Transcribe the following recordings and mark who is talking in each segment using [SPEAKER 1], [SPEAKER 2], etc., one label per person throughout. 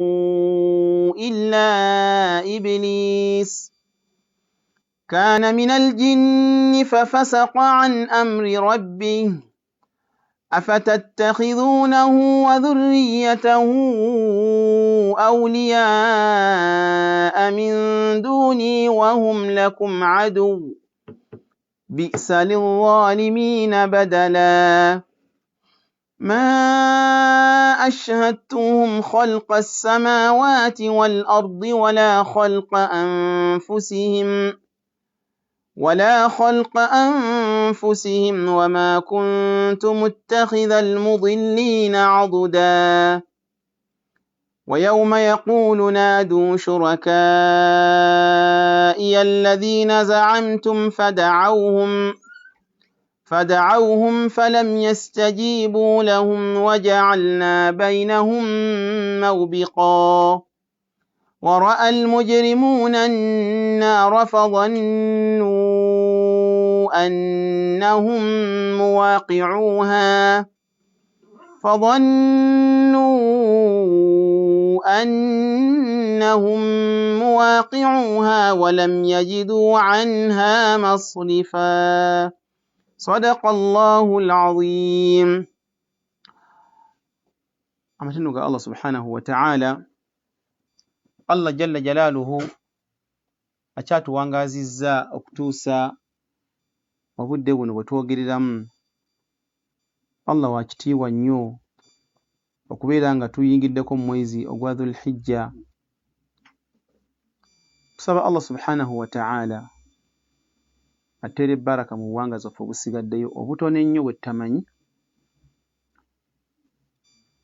[SPEAKER 1] إلا إبليس كان من الجن ففسق عن أمر ربه أفتتخذونه وذريته أولياء من دوني وهم لكم عدو بئس للظالمين بدلا ما أشهدتهم خلق السماوات والأرض ولا خلق أنفسهم وما كنت متخذ المضلين عضدا ويوم يقول نادوا شركائي الذين زعمتم فدعوهم فلم يستجيبوا لهم وجعلنا بينهم موبقا ورأى المجرمون النار فظنوا أنهم مواقعوها ولم يجدوا عنها مصرفا صدق الله العظيم. أمتنك الله سبحانه وتعالى Allah jalla jalaaluhu akyatuwangazizza okutuusa obudde buno bwe twogereramu. Allah wa kitiibwa nnyo okubeera nga tuyingiddeko mu mwezi ogwa Dhul Hijja. Tusaba Allah subhanahu wa ta'ala atteere baraka mu buwanga zaffe obusigaddeyo obutono ennyo bwe tutamanyi,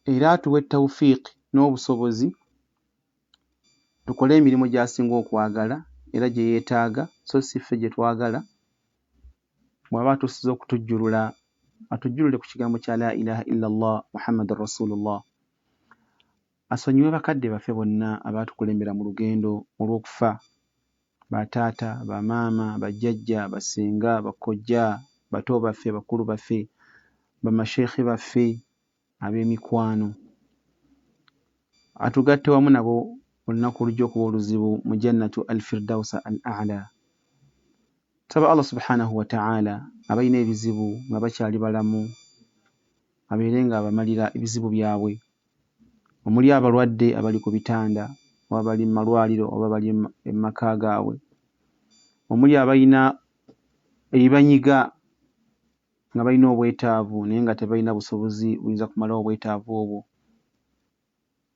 [SPEAKER 1] era atuwe tawfiiqi n'obusobozi tukole emirimu gy'asinga okwagala era gye yeetaaga, so si ffe gye twagala. Bw'aba atusiza okutujjulula atujjulule ku kigambo kya la ilaha illallah Muhammadur Rasulullah. Asonyiwe bakadde baffe bonna abaatukulembera mu lugendo olw'okufa, bataata, bamaama, bajjajja, basenga, bakojja, bato baffe, bakulu baffe, bamasheekhe baffe, ab'emikwano. Atugatte wamu nabo olunaku olujja okuba oluzibu mu jannatu al-firdausa al-a'la. Tusaba Allah subhanahu wa ta'ala abalina ebizibu nga bakyali balamu abeere nga abamalira ebizibu byabwe, omuli abalwadde abali ku bitanda oba bali mu malwaliro oba bali mu maka gaabwe, omuli abalina ebibanyiga nga balina obwetaavu naye nga tebalina busobozi buyinza kumalawo obwetaavu obwo.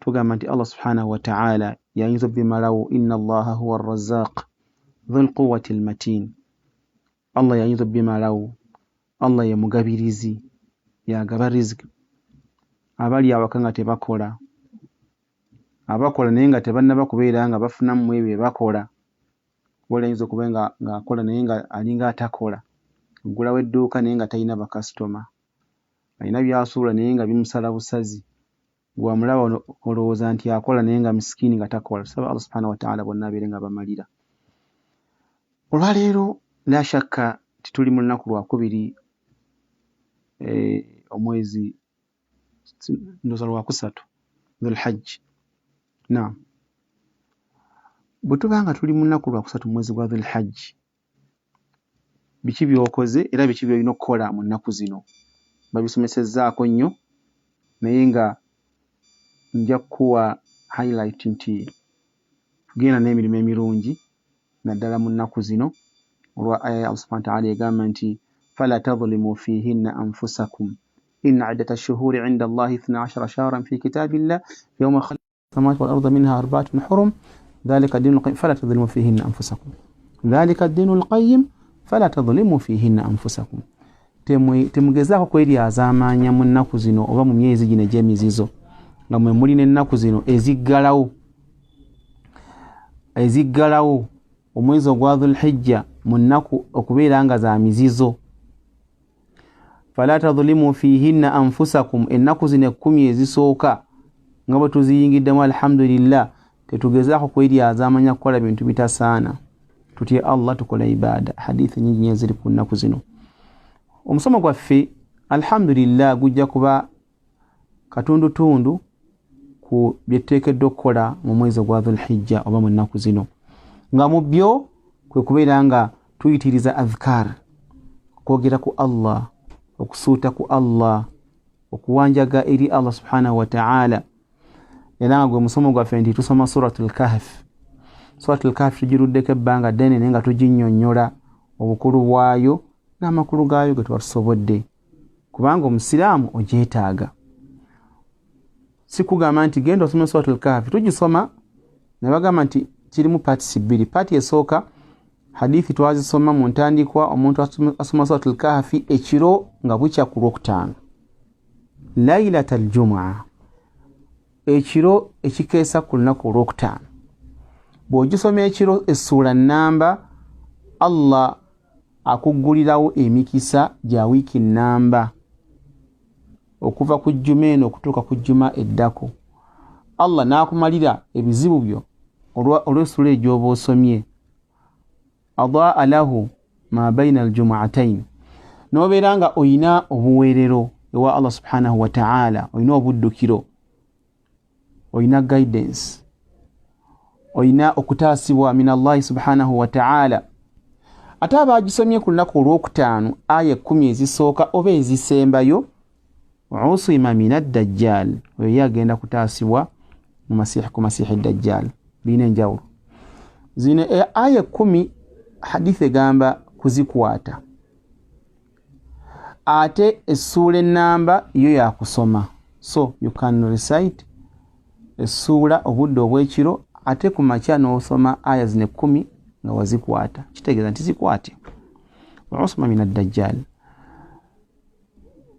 [SPEAKER 1] Tugamba nti Allah subhanahu wa ta'ala yayinza obbimalawo. Inna Allaha huwa ar-razzaq dhul quwwati al-matin. Allah yayinza obbimalawo. Allah ye mugabirizi, yagaba riziki. Abali awaka nga tebakola, abakola naye nga tebannaba kubeera nga bafunamu ebyo bakola. Wala ayinza okuba nga akola naye nga alinga atakola. Ogulawo edduuka naye nga talina bakasitoma, alina byasuula naye nga bimusala busazi. Bw'amulaba olowooza nti akola naye nga misikini nga takola. Tusaba Allah subhanahu wa ta'ala bonna abeere nga bamalira. Olwaleero la shakka tituli mu lunaku lwakubiri omwezi ndowooza lwakusatu Dhul Hajj. Naam, bwe tuba nga tuli mu lunaku lwakusatu mu mwezi gwa Dhul Hajj, biki by'okoze era biki by'olina okukola mu nnaku zino? Babisomesezzaako nnyo naye nga nja kukuwa highlight nti genda n'emirimu emirungi naddala mu nnaku zino olwa aya Allah subhanahu wa ta'ala egamba nti fala tadhlimu fihinna anfusakum inna iddata ash-shuhuri 'inda Allahi 12 shahran fi kitabillah yawma khalaqa as-samawati wal arda minha arba'atun hurum dhalika ad-dinul qayyim fala tadhlimu fihinna anfusakum dhalika ad-dinul qayyim fala tadhlimu fihinna anfusakum. Temugezaako kweryazaamaanya mu nnaku zino oba mu myezi gino egy'emizizo nga mwe muli n'ennaku zino eziggalawo omwezi ogwa Dhul Hijja mu nnaku okubeera nga za mizizo. Fala tadhlimu fihinna anfusakum, ennaku zino 10 ezisooka nga bwe tuziyingiddemu alhamdulillah, tetugezaako kweryazaamanya kukola bintu bitasaana. Tutye Allah, tukola ibaada. Hadithi nyingi nnyo ziri ku nnaku zino. Omusomo gwaffe alhamdulillah gujja kuba katundutundu ku ku byeteekeddwa okukola mu mwezi gwa Dhulhijja oba mu nnaku zino. Nga mu byo kwe kubeera nga tuyitiriza adhkar, kwogera ku Allah, okusuuta ku Allah, okuwanjaga eri Allah subhanahu wa ta'ala. Era nga gwe musomo gwaffe nti tusoma Suratul Kahf. Suratul Kahf tugiruddeko ebbanga ddene naye nga tuginnyonnyola obukulu bwayo n'amakulu gaayo ge twatusobodde, kubanga omusiraamu ogyetaaga. Si kugamba nti genda osome Suratul Kahf, tugisoma ne bagamba nti kirimu paati bbiri. Paati esooka hadithi twazisoma mu ntandikwa, omuntu asoma Suratul Kahf ekiro nga bukya ku Lwokutaano, Laylatul Jumu'a, ekiro ekikeesa ku lunaku Olwokutaano. Bw'ogisoma ekiro essuula nnamba, Allah akuggulirawo emikisa gya wiiki nnamba okuva ku jjuma eno okutuuka ku jjuma eddako. Allah n'akumalira ebizibu byo olw'essuula egyoba osomye. Adaa lahu ma baina aljumu'atayn, n'obeera nga oyina obuweerero ewa Allah subhanahu wa ta'ala, oyina obuddukiro, oyina guidance, oyina okutaasibwa min Allah subhanahu wa ta'ala. Ate abagisomye ku lunaku Olwokutaano aya 10 ezisooka oba ezisembayo, usima min ad-dajjal, oyo yagenda kutaasibwa ku masihi dajjal. Birina enjawulo. Zino aya 10 hadithi egamba kuzikwata, ate essuula ennamba yo yakusoma. So you can recite essuula obudde obw'ekiro, ate ku makya n'osoma aya zino 10 nga wazikwata, kitegeeza nti zikwate. Usima min ad-dajjal.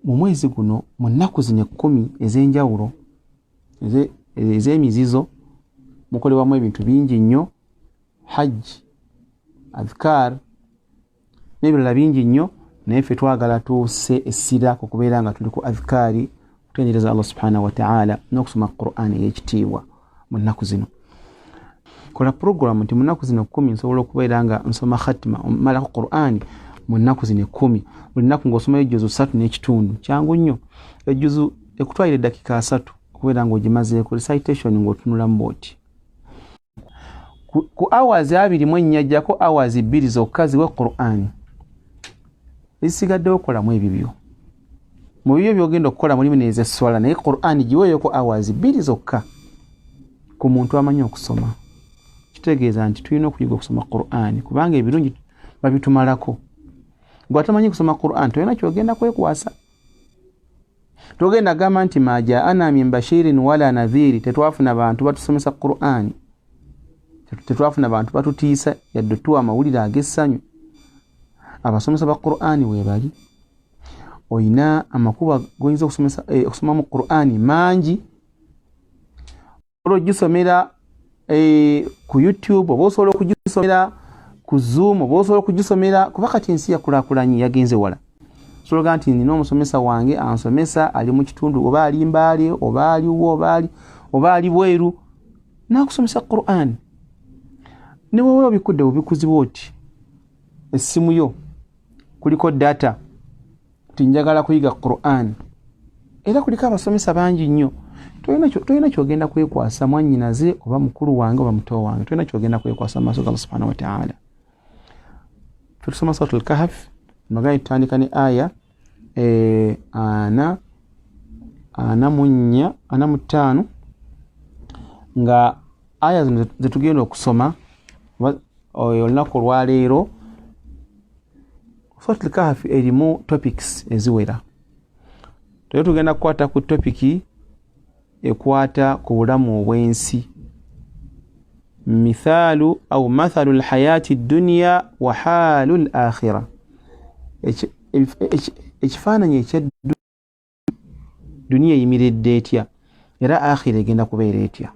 [SPEAKER 1] Mu mwezi guno mu nnaku zino 10 ez'enjawulo ez'emizizo mukolebwamu ebintu bingi nnyo, Hajj, adhkar n'ebirala bingi nnyo, naye ffe twagala tuuse essira ku kubeera nga tuli ku adhkari, kutendereza Allah subhanahu wa ta'ala n'okusoma Qur'an ey'ekitiibwa mu nnaku zino. Kola program nti mu nnaku zino 10 nsobola okubeera nga nsoma khatima malako Qur'an mu nnaku zino 10. Buli nnaku ng'osoma ejjuzu 3 n'ekitundu, kyangu nnyo. Ejjuzu ekutwalira eddakiika 3 okubeera ng'ogimazeeko, recitation ng'otunula mu bw'oti. Ku hours 24 ajjako hours 2 zokka ziwe Qur'an. Ezisigaddewo okolamu ebibyo. Mu bibyo by'ogenda okukola mulimu n'ez'esswala, naye Qur'an giweeyoko hours 2 zokka ku muntu amanyi okusoma. Kitegeeza nti tulina okuyiga okusoma Qur'an, kubanga ebirungi babitumalako. Gwe atamanyi kusoma Qur'an tolina kyogenda kwekwasa. Togenda gamba nti ma jaana min bashirin wala nadhiri, tetwafuna bantu batusomesa Qur'an, tetwafuna bantu batutiisa yadde tuwa amawulire ag'essanyu. Abasomesa ba Qur'an weebali. Oyina amakuba goyinza okusoma mu Qur'an mangi. Ogisomera ku YouTube, oba osobola okugisomera ku Zoom, oba osobola okugisomera kuba kati ensi yakulaakulanye yagenze wala. Osobola nti nina omusomesa wange ansomesa ali mu kitundu, oba ali Mbaale, oba aliwo, oba ali Bweru, n'akusomesa Qur'an. Ne wowe obikudde obikuzibwa oti essimu yo kuliko data ti njagala kuyiga Qur'an, era kuliko abasomesa bangi nnyo. Tolina kyogenda kwekwasa mwannyinaze oba mukulu wange oba muto wange, tolina kyogenda kwekwasa maaso ga Allah subhanahu wa ta'ala. Tusoma Suratul Kahf, magana tutandika ne aya 45 nga aya zino zetugenda okusoma olunaku olwaleero. Suratul Kahf erimu topics eziwera. Tugenda kukwata ku topiki ekwata ku bulamu obw'ensi, mithalu au mathalu alhayati dunya wa halu alakhira. Ekifaananyi ekya dunia eyimiridde etya era akhira egenda kubeera etya.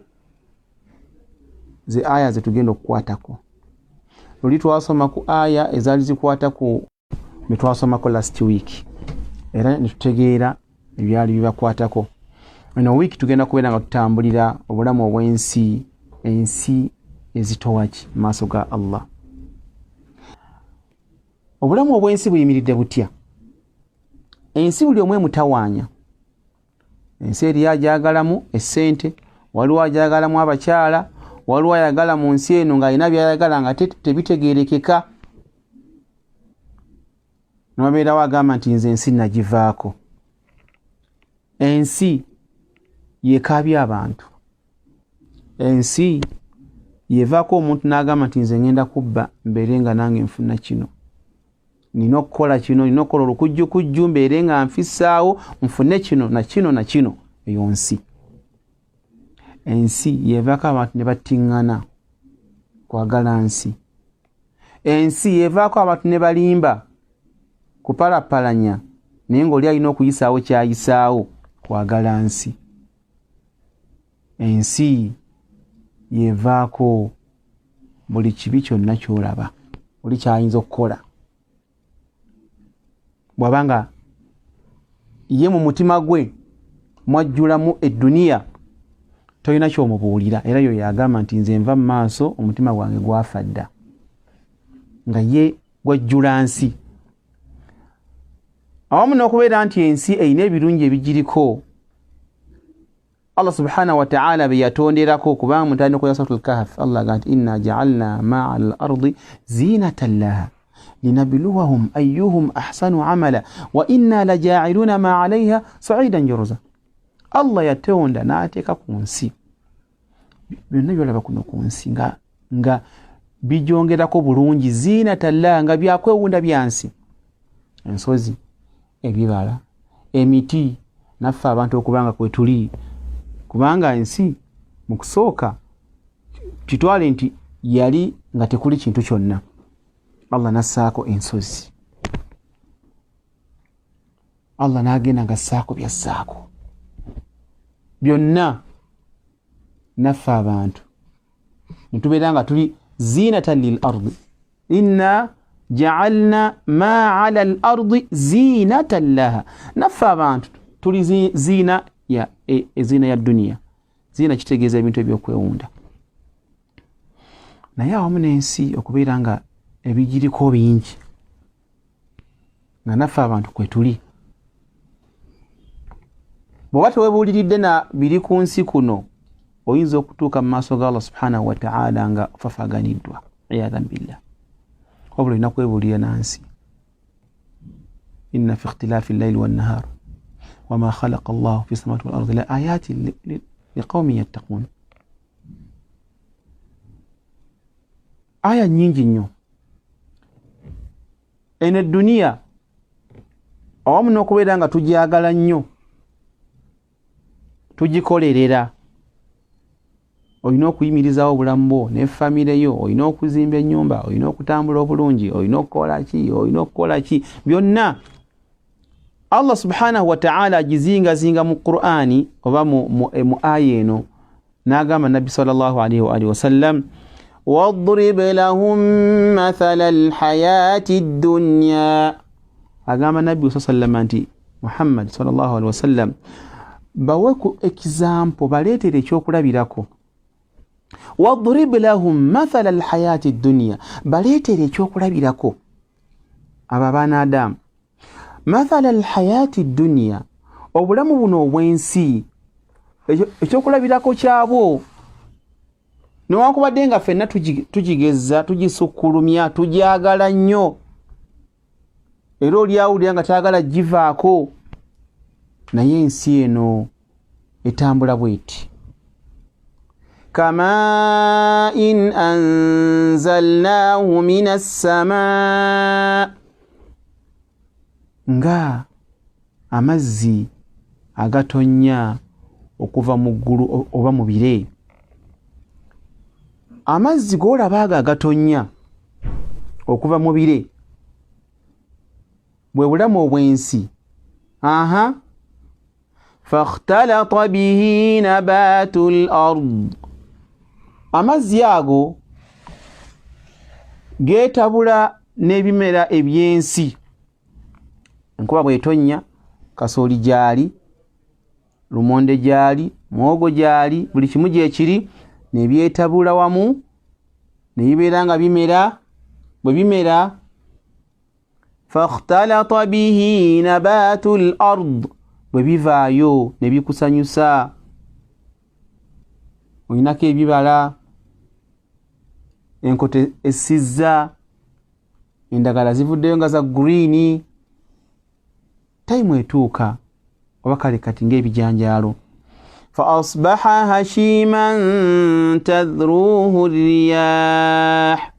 [SPEAKER 1] Ze aya zetugenda okukwatako. Luli twasoma ku aya ezaali zikwata ku metwasomako last week, era netutegeera ebyali bibakwatako. Eno week tugenda kubeera nga tutambulira obulamu obw'ensi, ensi ezitowaki maaso ga Allah. Obulamu obw'ensi buyimiridde butya? Ensi buli omwe mutawaanya. Ensi eri ajagalamu essente, waliwo ajagalamu abakyala, waliwo ayagala mu nsi eno ng'alina byayagala nga tebitegeerekeka. N'obeerawo agamba nti nze ensi nagivaako. Ensi yekaabya abantu. Ensi yevaako omuntu n'agamba nti nze ngenda kubba mbeere nga nange nfuna kino. Nina okukola kino, nina okukola olukujjukujju mbeere nga nfissaawo nfune kino na kino na kino. Eyo nsi. Ensi yevaako abantu ne battiŋŋana kwagala nsi. Ensi yevaako abantu ne balimba kupalapalanya naye ng'oli alina okuyisaawo kyayisaawo kwagala nsi. Ensi yevaako buli kibi kyonna ky'olaba oli kyayinza okukola. Bw'abanga ye mu mutima gwe mwajjulamu edduniya tolina ky'omubuulira, era yo yagamba nti nze nva mu maaso omutima gwange gwafa dda, nga ye gwajjula nsi. Awamu n'okubeera nti ensi eyina ebirungi ebigiriko Allah subhanahu wa ta'ala be yatonderako, kubanga mu ntandikwa ya Suratul Kahf Allah agamba nti inna ja'alna ma'a al-ardi zinatan laha linabluwahum ayyuhum ahsanu amala wa inna laja'iluna ma 'alayha sa'idan juruza. Allah yatonda n'ateeka ku nsi byonna byolaba kuno ku nsi nga bijongerako bulungi, zinatan laha, nga byakwewunda byansi. Ensozi, ebibala, emiti, naffe abantu okubanga kwe tuli, kubanga ensi mu kusooka kitwale nti yali nga tekuli kintu kyonna. Allah nassaako ensozi, Allah n'agenda ngassaako byassaako byonna. Naffe abantu netubeera nga tuli zinatan lil ardi inna ja'alna ma 'ala al ardi zinatan laha. Naffe abantu tuli zina ya zina ya dunia. Zina kitegeeza ebintu ebyokwewunda. Naye awamu n'ensi okubeera nga ebigiriko bingi nga naffe abantu kwe tuli. Bw'oba tewebuuliridde na biri ku nsi kuno oyinza okutuuka mu maaso ga Allah subhanahu wa ta'ala nga fafaganiddwa, iyadhan billah. Wabula olina kwebuulira nansi. Inna fi ikhtilafi al-layli wan-nahar wama khalaqa Allahu fi samawati wal-ardi la ayatin liqaumin yattaqun. Aya nyingi nnyo. Eno dunia awamu n'okubeera nga tujagala nnyo, tugikolerera, olina okuyimirizawo obulamu bwo ne famire yo, olina okuzimba ennyumba, olina okutambula obulungi, olina okukola ki byonna Allah subhanahu wa ta'ala agizingazinga mu Qur'ani oba mu aya eno. N'agamba Nabbi sallallahu alayhi wa alihi wasallam, wadrib lahum mathala alhayati ad-dunya. Agamba Nabbi sallallahu nti Muhammad sallallahu alayhi wasallam bawe ku example, baleetere ekyokulabirako. Wadrib lahum mathala alhayati ad-dunya, baleetere ekyokulabirako abo abaana Adamu. Mathala alhayati ad-dunya, obulamu buno obw'ensi ekyokulabirako kyabwo. Newankubadde nga ffenna tugigeza, tugisukkulumya, tujagala nnyo, era olyawulira nga tayagala givaako, naye ensi eno etambula bweti. Kama in anzalnahu minas samaa, nga amazzi agatonya okuva mu ggulu oba mu bire. Amazzi g'olaba agatonya okuva mu bire bwe bulamu obw'ensi. Fakhtalata bihi nabatul ard, amazzi ago geetabula n'ebimera eby'ensi. Enkuba bw'etonya, kasooli gyali, lumonde gyali, muwogo gyali, buli kimu gye kiri nebyetabula wamu ne bibeera nga bimera. Bwe bimera, fakhtalata bihi nabatul ard, bwe bivaayo ne bikusanyusa. olinako ebibala, enkote essizza, endagala zivuddeyo nga za green. Time etuuka oba kale kati ng'ebijanjaalo. Fa asbaha hashiman tadhruhu riyah.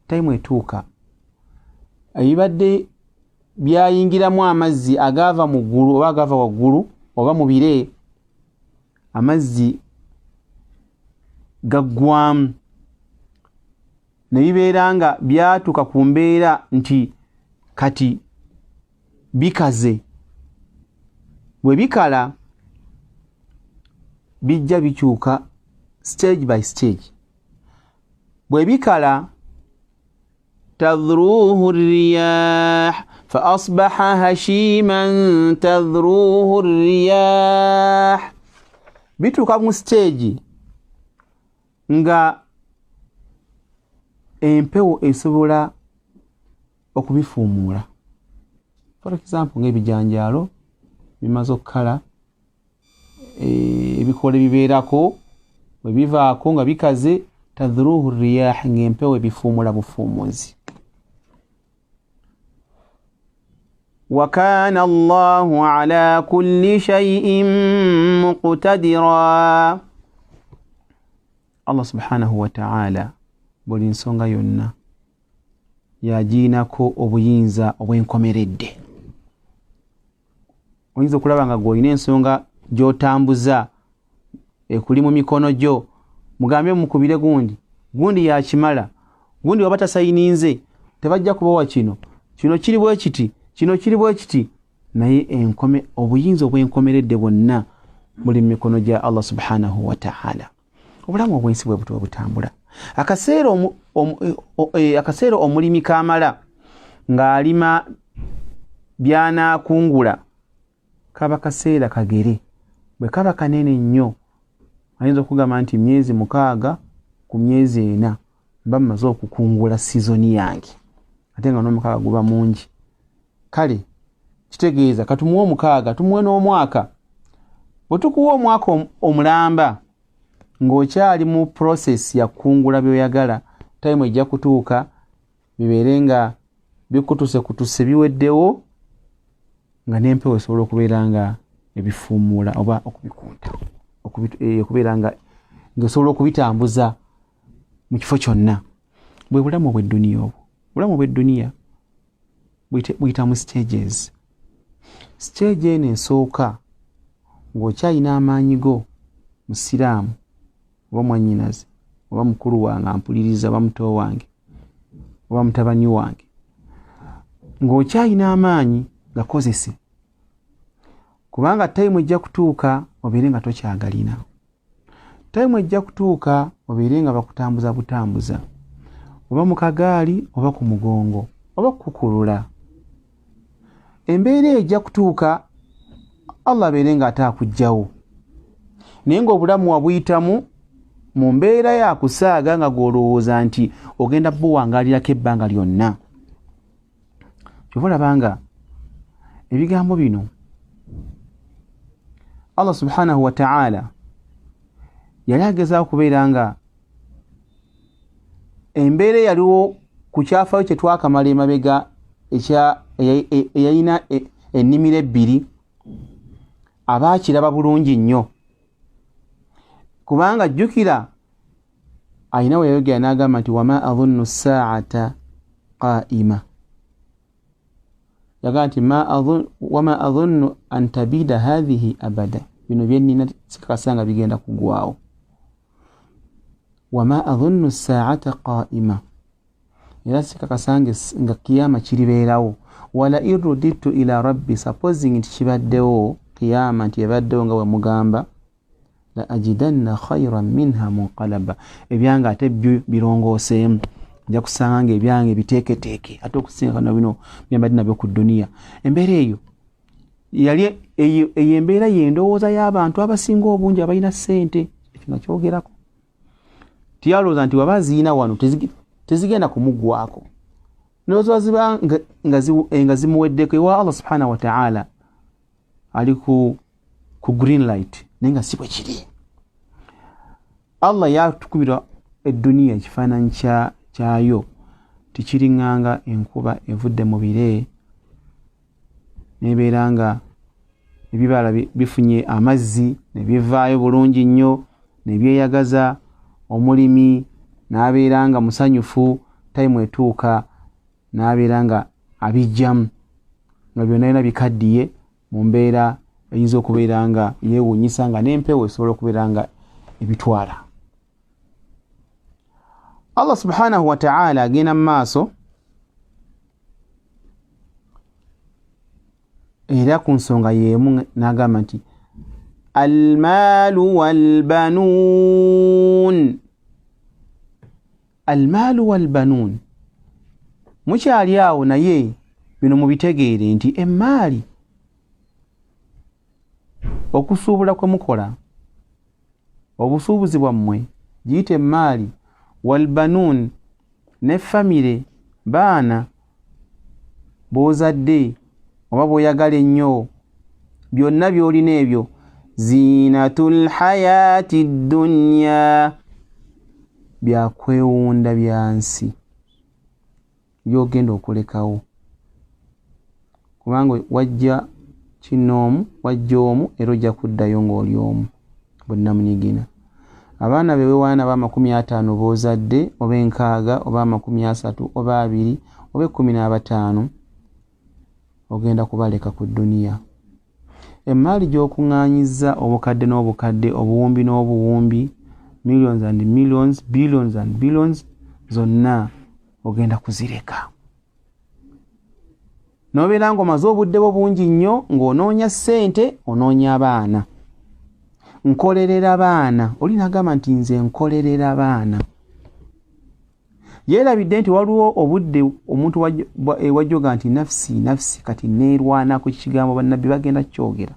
[SPEAKER 1] Time etuuka ebibadde byayingiramu amazzi agava mu ggulu oba agava waggulu oba mu bire, amazzi gaggwamu ne bibeera nga byatuuka ku mbeera nti kati bikaze. Bwe bikala bijja bikyuka stage by stage. Bwe bikala tadhruhu riyah fa asbaha hashiman tadhruhu riyah. Bituuka mu stage nga empewo esobola okubifuumuula. For example, ng'ebijanjaalo bimaze okukala, ebikola ebibeerako bwe bivaako nga bikaze, tadhruhu riyah, ng'empewo ebifuumula bufuumuzi. Wa kana Allahu ala kulli shay'in muqtadira. Allah subhanahu wa ta'ala buli nsonga yonna yagiinako obuyinza obwenkomeredde. Oyinza okulaba nga gw'olina ensonga gy'otambuza ekuli mu mikono gyo, mugambe mukubire gundi yakimala, gundi waba tasayininze tebajja kubawa kino kiri bwe kiti, kino kiri bwe kiti, naye obuyinza obwenkomeredde bwonna buli mu mikono gya Allah subhanahu wa ta'ala. Obulamu obwensi bwe butuba butambula. Akaseera omulimi kamala ng'alima byanaakungula kaba kaseera kagere. Bwe kaba kanene nnyo ayinza okugamba nti myezi 6 ku myezi 4 mba mmaze okukungula sizoni yange, ate nga n'omukaaga guba mungi. Kale kitegeeza katumuwe 6 tumuwe n'omwaka. Bwe tukuwa omwaka omulamba ng'okyali mu process ya kungula byoyagala, time ejja kutuuka bibeere nga bikutuse biweddewo, nga n'empewo esobola okubeera nga ebifuumuula oba okubikunta, okubeera nga ng'osobola okubitambuza mu kifo kyonna. Bwe bulamu bw'edduniya obwo. Bulamu bw'edduniya buyita mu stages. Stage eno esooka ng'okyalina amaanyi go musiraamu oba mwannyinaze oba mukulu wange ampuliriza oba muto wange oba mutabani wange, ng'okyalina amaanyi gakozese, kubanga time ejja kutuuka obeere nga tokyagalina. Time ejja kutuuka obeere nga bakutambuza butambuza, oba mu kagaali oba ku mugongo oba kukulula. Embeera ejja kutuuka Allah abeere nga ataakugjawo, naye ng'obulamu wabuyitamu mu mbeera ya kusaaga nga gw'olowooza nti ogenda buwangaalirako ebbanga lyonna. Kyova olabanga ebigambo bino Allah subhanahu wa ta'ala yali agezaako kubeera nga embeera yaliwo ku kyafaayo kye twakamala emabega eyalina ennimiro 2 abaakiraba bulungi nnyo. Kubanga jjukira ayina we yayogera n'agamba nti wama adhunnu saata qaima. Yagamba nti wama adhunnu an tabida hadhihi abada. Bino byennina sikakasanga bigenda kugwawo. Wama adhunnu saata qaima. Era sikakasanga nga kiyama kiribeerawo. Wala irruditu ila rabbi, supposing nti kibaddewo kiyama nti yabaddewo nga bwe mugamba, la ajidanna khayran minha munqalaba. Ebyanga ate birongooseemu, nja kusanga nga ebyange biteeketeeke ate okusinga na bino byambadde nabyo ku dduniya. Embeera eyo yali eyo embeera y'endowooza y'abantu abasinga obungi abalina ssente. Ekyo nga kyogerako tiyalowooza nti waba ziina wano tezigenda kumuggwaako, n'oziba ziba nga zimuweddeko ewa Allah subhanahu wa ta'ala ali ku green light, naye nga si bwe kiri. Allah yatukubira eddunia ekifaananyi kyayo tikiringanga enkuba evudde mu bire nebeera nga ebibala bifunye amazzi ne bivaayo bulungi nnyo ne byeyagaza, omulimi n'abeera nga musanyufu, time etuuka n'abeera nga abijjamu nga byonna bikaddiye mu mbeera eyinza okubeera nga yeewuunyisa nga n'empewo esobola okubeera nga ebitwala. Allah subhanahu wa ta'ala agenda mu maaso era ku nsonga y'emu n'agamba nti almaalu walbanuun. Almaalu walbanuun, mukyali awo naye bino mubitegeere nti emmaali, okusuubula kwe mukola, obusuubuzi bwammwe giyite emmaali, walbanuun ne famire, baana b'ozadde oba bw'oyagala ennyo, byonna by'olina ebyo, ziinatul hayaati dunya, byakwewunda bya nsi by'ogenda okulekawo, kubanga wajja kinoomu, wajja omu era ojja kuddayo ng'oli omu bonna munyigina. Abaana bewewaana ba 50 b'ozadde oba 60 oba 30 oba 2 oba 15 ogenda kubaleka ku dduniya. Emmaali gy'okuŋŋaanyizza obukadde n'obukadde, obuwumbi n'obuwumbi, millions and millions, billions and billions, zonna ogenda kuzireka. N'obeera ng'omaze obudde bwo bungi nnyo ng'onoonya ssente, onoonya abaana. Nkolerera baana, oli nagamba nti nze nkolerera baana. Yeerabidde nti waliwo obudde omuntu wajjoga nti nafsi kati neerwanako, kikigambo bannabbi bagenda kyogera.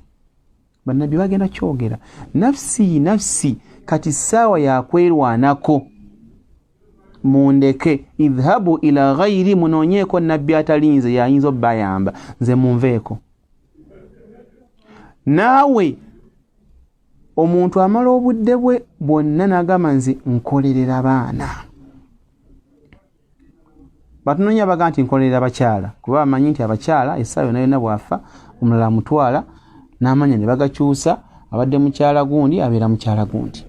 [SPEAKER 1] Bannabbi bagenda kyogera. Nafsi kati ssaawa yakwerwanako. Mundeke, idhabu ila ghairi, munoonyeeko nabbi atalinze yayinza obbayamba, nze munveeko. Naawe omuntu amala obudde bwe bwonna n'agamba nze nkolerera baana. Batunoonya baga nti nkolerera abakyala, kuba bamanyi nti abakyala essaawa yonna yonna bwafa omulala amutwala n'amanya ne bagakyusa, abadde mukyala gundi abeera mukyala gundi.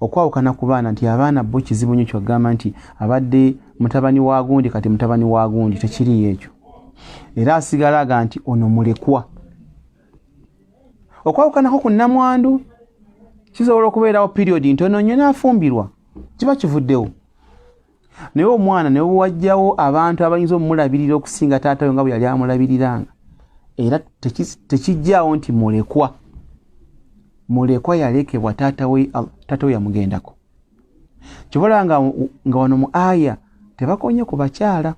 [SPEAKER 1] Okwawukana ku baana nti abaana bo kizibu nnyo ky'ogamba nti abadde mutabani wa gundi kati mutabani wa gundi, tekiriyo ekyo. Era asigala aga nti ono mulekwa. Okwawukanako ku nnamwandu kisobola okubeerawo period ntono nnyo n'afumbirwa, kiba kivuddewo. Naye omwana ne wajjawo abantu abayinza omulabirira okusinga taata we nga bwe yali amulabiriranga, era tekijjaawo nti mulekwa. Mulekwa yalekebwa taata we yamugendako. Kibola nga wano mu aya tebakonye ku bakyala.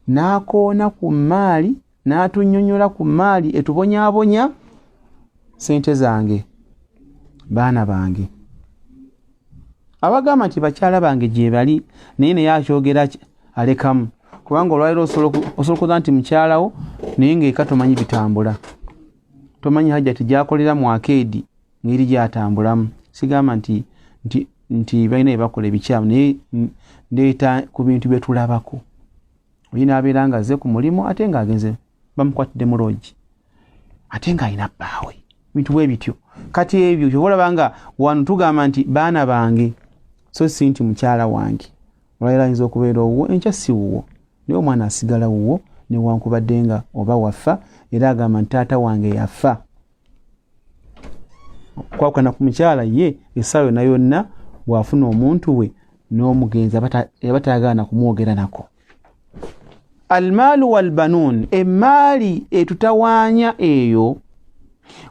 [SPEAKER 1] N'akoona ku mmaali, n'atunnyonnyola ku mmaali etubonyaabonya sente zange, baana bange. Abagamba nti bakyala bange gye bali, naye naye akyogera alekamu, kubanga olwaliro osobola kuza nti mukyalawo naye ng'eka tomanyi bitambula. Tomanyi Hajj gyakolera mu akeedi ngeri gyatambulamu. Sigamba nti balina bakola ebikyamu, naye ndeeta ku bintu bye tulabako. Oyina abeera nga azze ku mulimu ate ng'agenze bamukwatidde mu loogi, ate ng'alina bbaawe, bintu bwe bityo. Kati ebyo kyobalaba nga wano tugamba nti baana bange, so si nti mukyala wange. Olwaliro ayinza okubeera owuwo, enkya si wuwo, naye omwana asigala wuwo newankubadde nga oba wafa, era agamba nti taata wange yafa. Okwawukana ku mukyala ye essaawa yonna yonna bw'afuna omuntu we n'omugenzi aba tayagala kumwogera nako. Almaalu walbanuun, emmaali etutawaanya eyo,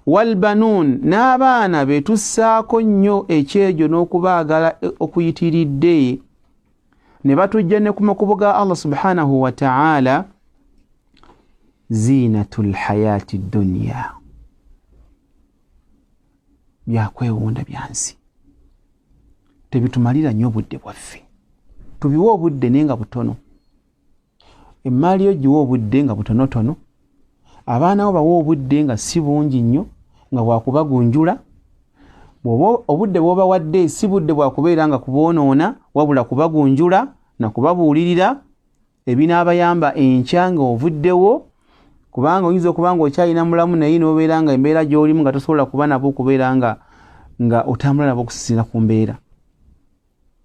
[SPEAKER 1] walbanuun n'abaana betussaako nnyo ekyejo n'okubaagala okuyitiridde, ne batujja ne ku makubo ga Allah subhanahu wa ta'ala, ziinatul hayaati dunya, byakwewunda bya nsi. Tebitumalira nnyo obudde bwaffe, tubiwa obudde naye nga butono. Emmaali yo giwa obudde nga butonotono, abaana bo bawa obudde nga si bungi nnyo, nga bwakubagunjula. obudde bw'oba wadde si budde bwa kubeera nga kuboonoona wabula kubagunjula na kubabuulirira ebinaabayamba enkya nga ovuddewo, kubanga oyinza okuba nga okyalina mulamu naye n'obeera nga embeera gy'olimu nga tosobola kuba nabo okubeera nga otambula nabo okusinziira ku mbeera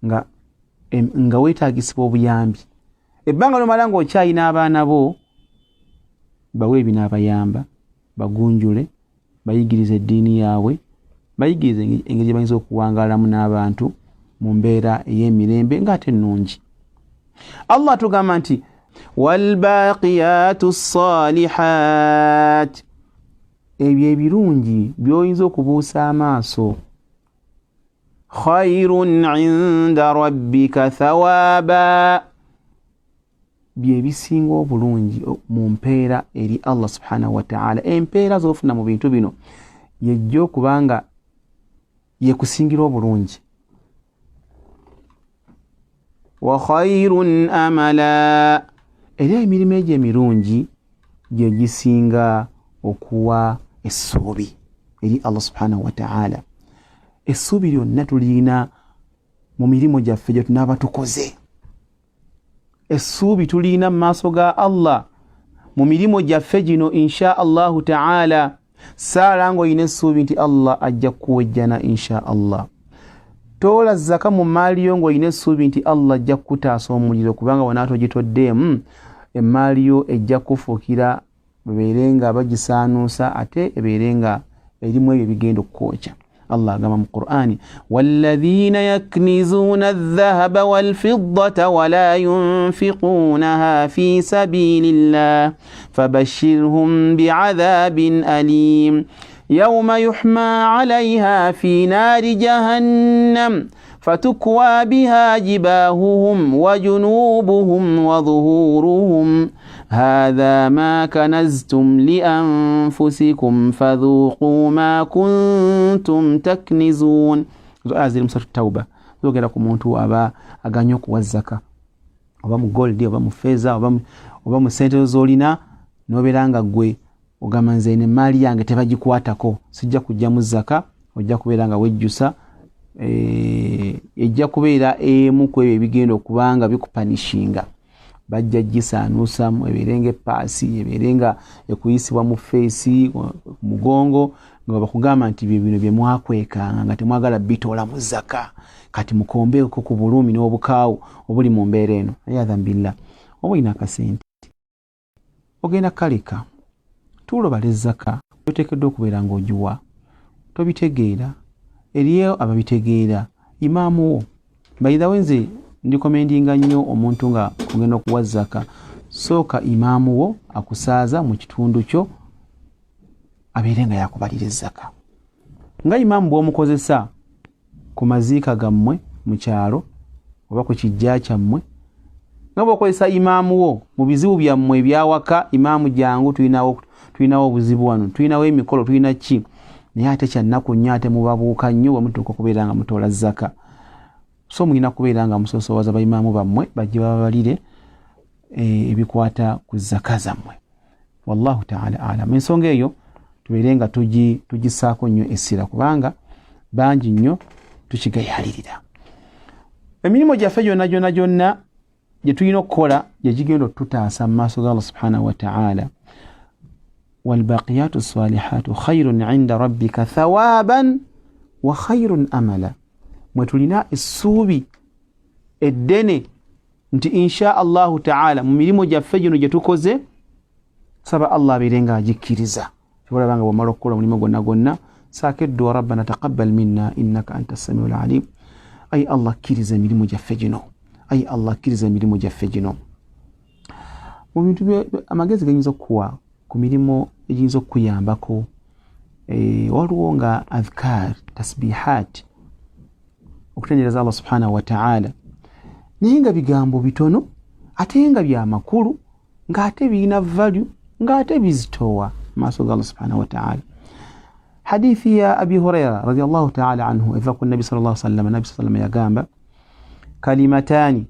[SPEAKER 1] nga weetaagisibwa obuyambi. Ebbanga lomala nga okyalina abaana bo bawe ebinaabayamba, bagunjule, bayigirize eddiini yaabwe, bayigirize engeri gye bayinza okuwangaalamu n'abantu mu mbeera ey'emirembe ng'ate ennungi. Allah atugamba nti walbaqiyatu ssalihat, ebyo ebirungi by'oyinza okubuusa amaaso, khayrun inda rabbika thawaba, bye bisinga obulungi mu mpeera eri Allah subhanahu wa ta'ala. Empeera z'ofuna mu bintu bino yejja okuba nga yekusingira obulungi. Wa khayrun amala, era emirimu egyo emirungi gye gisinga okuwa essuubi eri Allah subhanahu wa ta'ala. Essuubi lyonna tulina mu mirimu gyaffe gye tunaaba tukoze. Essuubi tulina mu maaso ga Allah mu mirimu gyaffe gino insha Allahu ta'ala. Saala ng'olina essuubi nti Allah ajja kukuwejjana insha Allah. Toola zaka mu maali yo ng'olina essuubi nti Allah ajja kukutaasa omuliro, kubanga wanaata ogitoddeemu emmaali yo ejja kufuukira bebeere nga bagisaanuusa ate ebeere nga erimu ebyo bigenda okukwokya. Allah agamba mu Qur'ani, walladhina yaknizuna adh-dhahaba wal-fiddata wa la yunfiqunaha fi sabilillah fabashshirhum bi'adhabin alim yawma yuhma 'alayha fi nari jahannam fatukwa biha jibahuhum wa junubuhum wa dhuhuruhum hadha ma kanaztum li anfusikum fadhuqu ma kuntum taknizun. Aya ziri mu Suratul Tauba zogera ku muntu aba aganya okuwa zaka, oba mu gold oba mu feza oba mu sente z'olina n'obeera nga gwe ogamba nze emmaali yange tebagikwatako, sijja kujja mu zaka, ojja kubeera nga wejjusa, ejja kubeera emu ku ebyo ebigenda okuba nga bikupanishinga. Bajja gisaanuusamu ebeere nga epaasi, ebeere nga ekuyisibwa mu feesi, mugongo, nga bakugamba nti bino bye mwakwekanga nga temwagala bitoola mu zaka, kati mukombeeko ku bulumi n'obukaawu obuli mu mbeera eno. Ayadhan billah, oba olina akasente ogenda kaleka tulobala zaka, oteekeddwa okubeera ng'ogiwa. Tobitegeera, eriyo ababitegeera. Imaamu wo bayidhawe nze ndikomendinga nnyo omuntu nga kugenda okuwa zaka, sooka imaamu wo akusaaza mu kitundu kyo abeere nga yakubalira zaka. Nga imaamu bw'omukozesa ku maziika gammwe mu kyalo oba ku kijja kyammwe, nga bw'okozesa imaamu wo mu bizibu byammwe ebyawaka, imaamu jangu tulinawo obuzibu wano, tulinawo emikolo, tulina ki, naye ate kyannaku nnyo ate mubabuuka nnyo bwe mutuuka okubeera nga mutoola zaka. So mulina kubeera nga musoosowaza baimaamu bammwe bajje babalire ebikwata ku zaka zammwe. Wallahu ta'ala alam. Ensonga eyo tubeere nga tugisaako nnyo essira, kubanga bangi nnyo tukigayalirira. Emirimu gyaffe gyonna gye tulina okukola gye gigenda okututaasa mu maaso ga Allah subhanahu wa ta'ala. Walbaqiyatu salihatu khayrun 'inda rabbika thawaban wa khayrun amala. Mwe tulina essuubi eddene nti insha Allahu ta'ala mu mirimu gyaffe gino gye tukoze, saba Allah abeere nga agikkiriza. Kibolaba nga bw'omala okukola omulimu gwonna saako edduwa, rabbana taqabbal minna innaka anta samiul alim. Ayi Allah kkiriza emirimu gyaffe gino, ayi Allah kkiriza emirimu gyaffe gino. Mu bintu amagezi gayinza okuwa ku mirimu egiyinza okuyambako, waliwo nga adhkar, tasbihat, okutendereza Allah subhanahu wa ta'ala, naye nga bigambo bitono ate nga bya makulu, ng'ate birina value, ng'ate bizitowa maaso ga Allah subhanahu wa ta'ala. Hadithi ya Abi Hurayra radiyallahu ta'ala anhu eva ku Nabi sallallahu alaihi wasallam, Nabi sallallahu alaihi wasallam yagamba kalimatani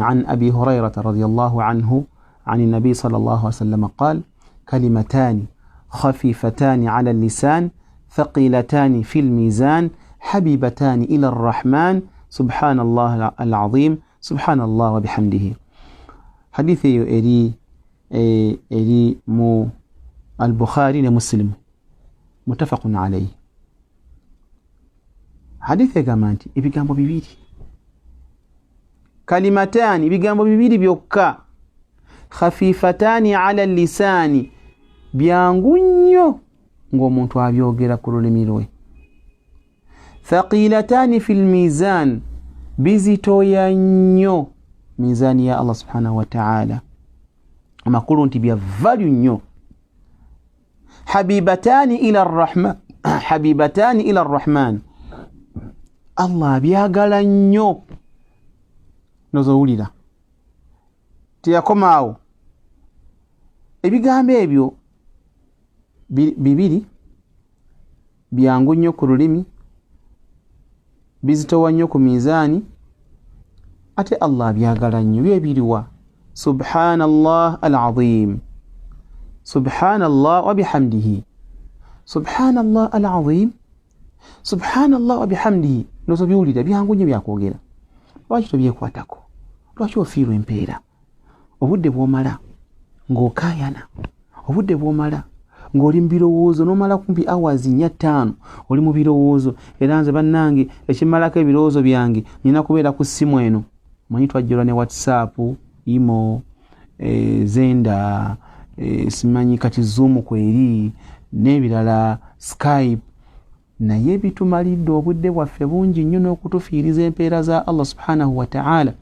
[SPEAKER 1] an Abi Hurayra radiyallahu anhu عن النبي صلى الله عليه وسلم قال كلمتان خفيفتان على اللسان ثقيلتان في الميزان حبيبتان إلى الرحمن سبحان الله العظيم سبحان الله وبحمده. حديث إلي مو البخاري ومسلم متفق عليه. حديث كمان ibigambo bibiri كلمتان ibigambo bibiri byokka khafifatani ala lisani byangu nnyo ng'omuntu abyogera ku lulimi lwe. Thaqilatani fil mizan bizitoya nnyo mizani ya Allah subhanahu wa ta'ala amakulu nti bya value nnyo. Habibatani ila arrahman habibatani ila arrahman Allah byagala nnyo nozowulira tiyakomaawo ebigambo ebyo bibiri byangu nnyo ku lulimi bizitowa nnyo ku mizaani ate Allah byagala nnyo byebiriwa subhanallah alazim subhanallah wa bihamdihi subhanallah alazim subhanallah wa bihamdihi nozo biwulira byangu nnyo byakwogera. Lwaki tobyekwatako? Lwaki ofiirwa empeera? Obudde bw'omala ng'okaayana, obudde bw'omala ng'oli mu birowoozo n'omala kumpi hours 4-5 oli mu birowoozo. Era nze bannange ekimalako ebirowoozo byange nina kubeera ku ssimu eno. Manyi twajjolwa ne WhatsApp, Imo, Zenda, simanyi kati Zoom kweri n'ebirala Skype. Naye bitumalidde obudde bwaffe bungi nnyo n'okutufiiriza empeera za Allah subhanahu wa ta'ala.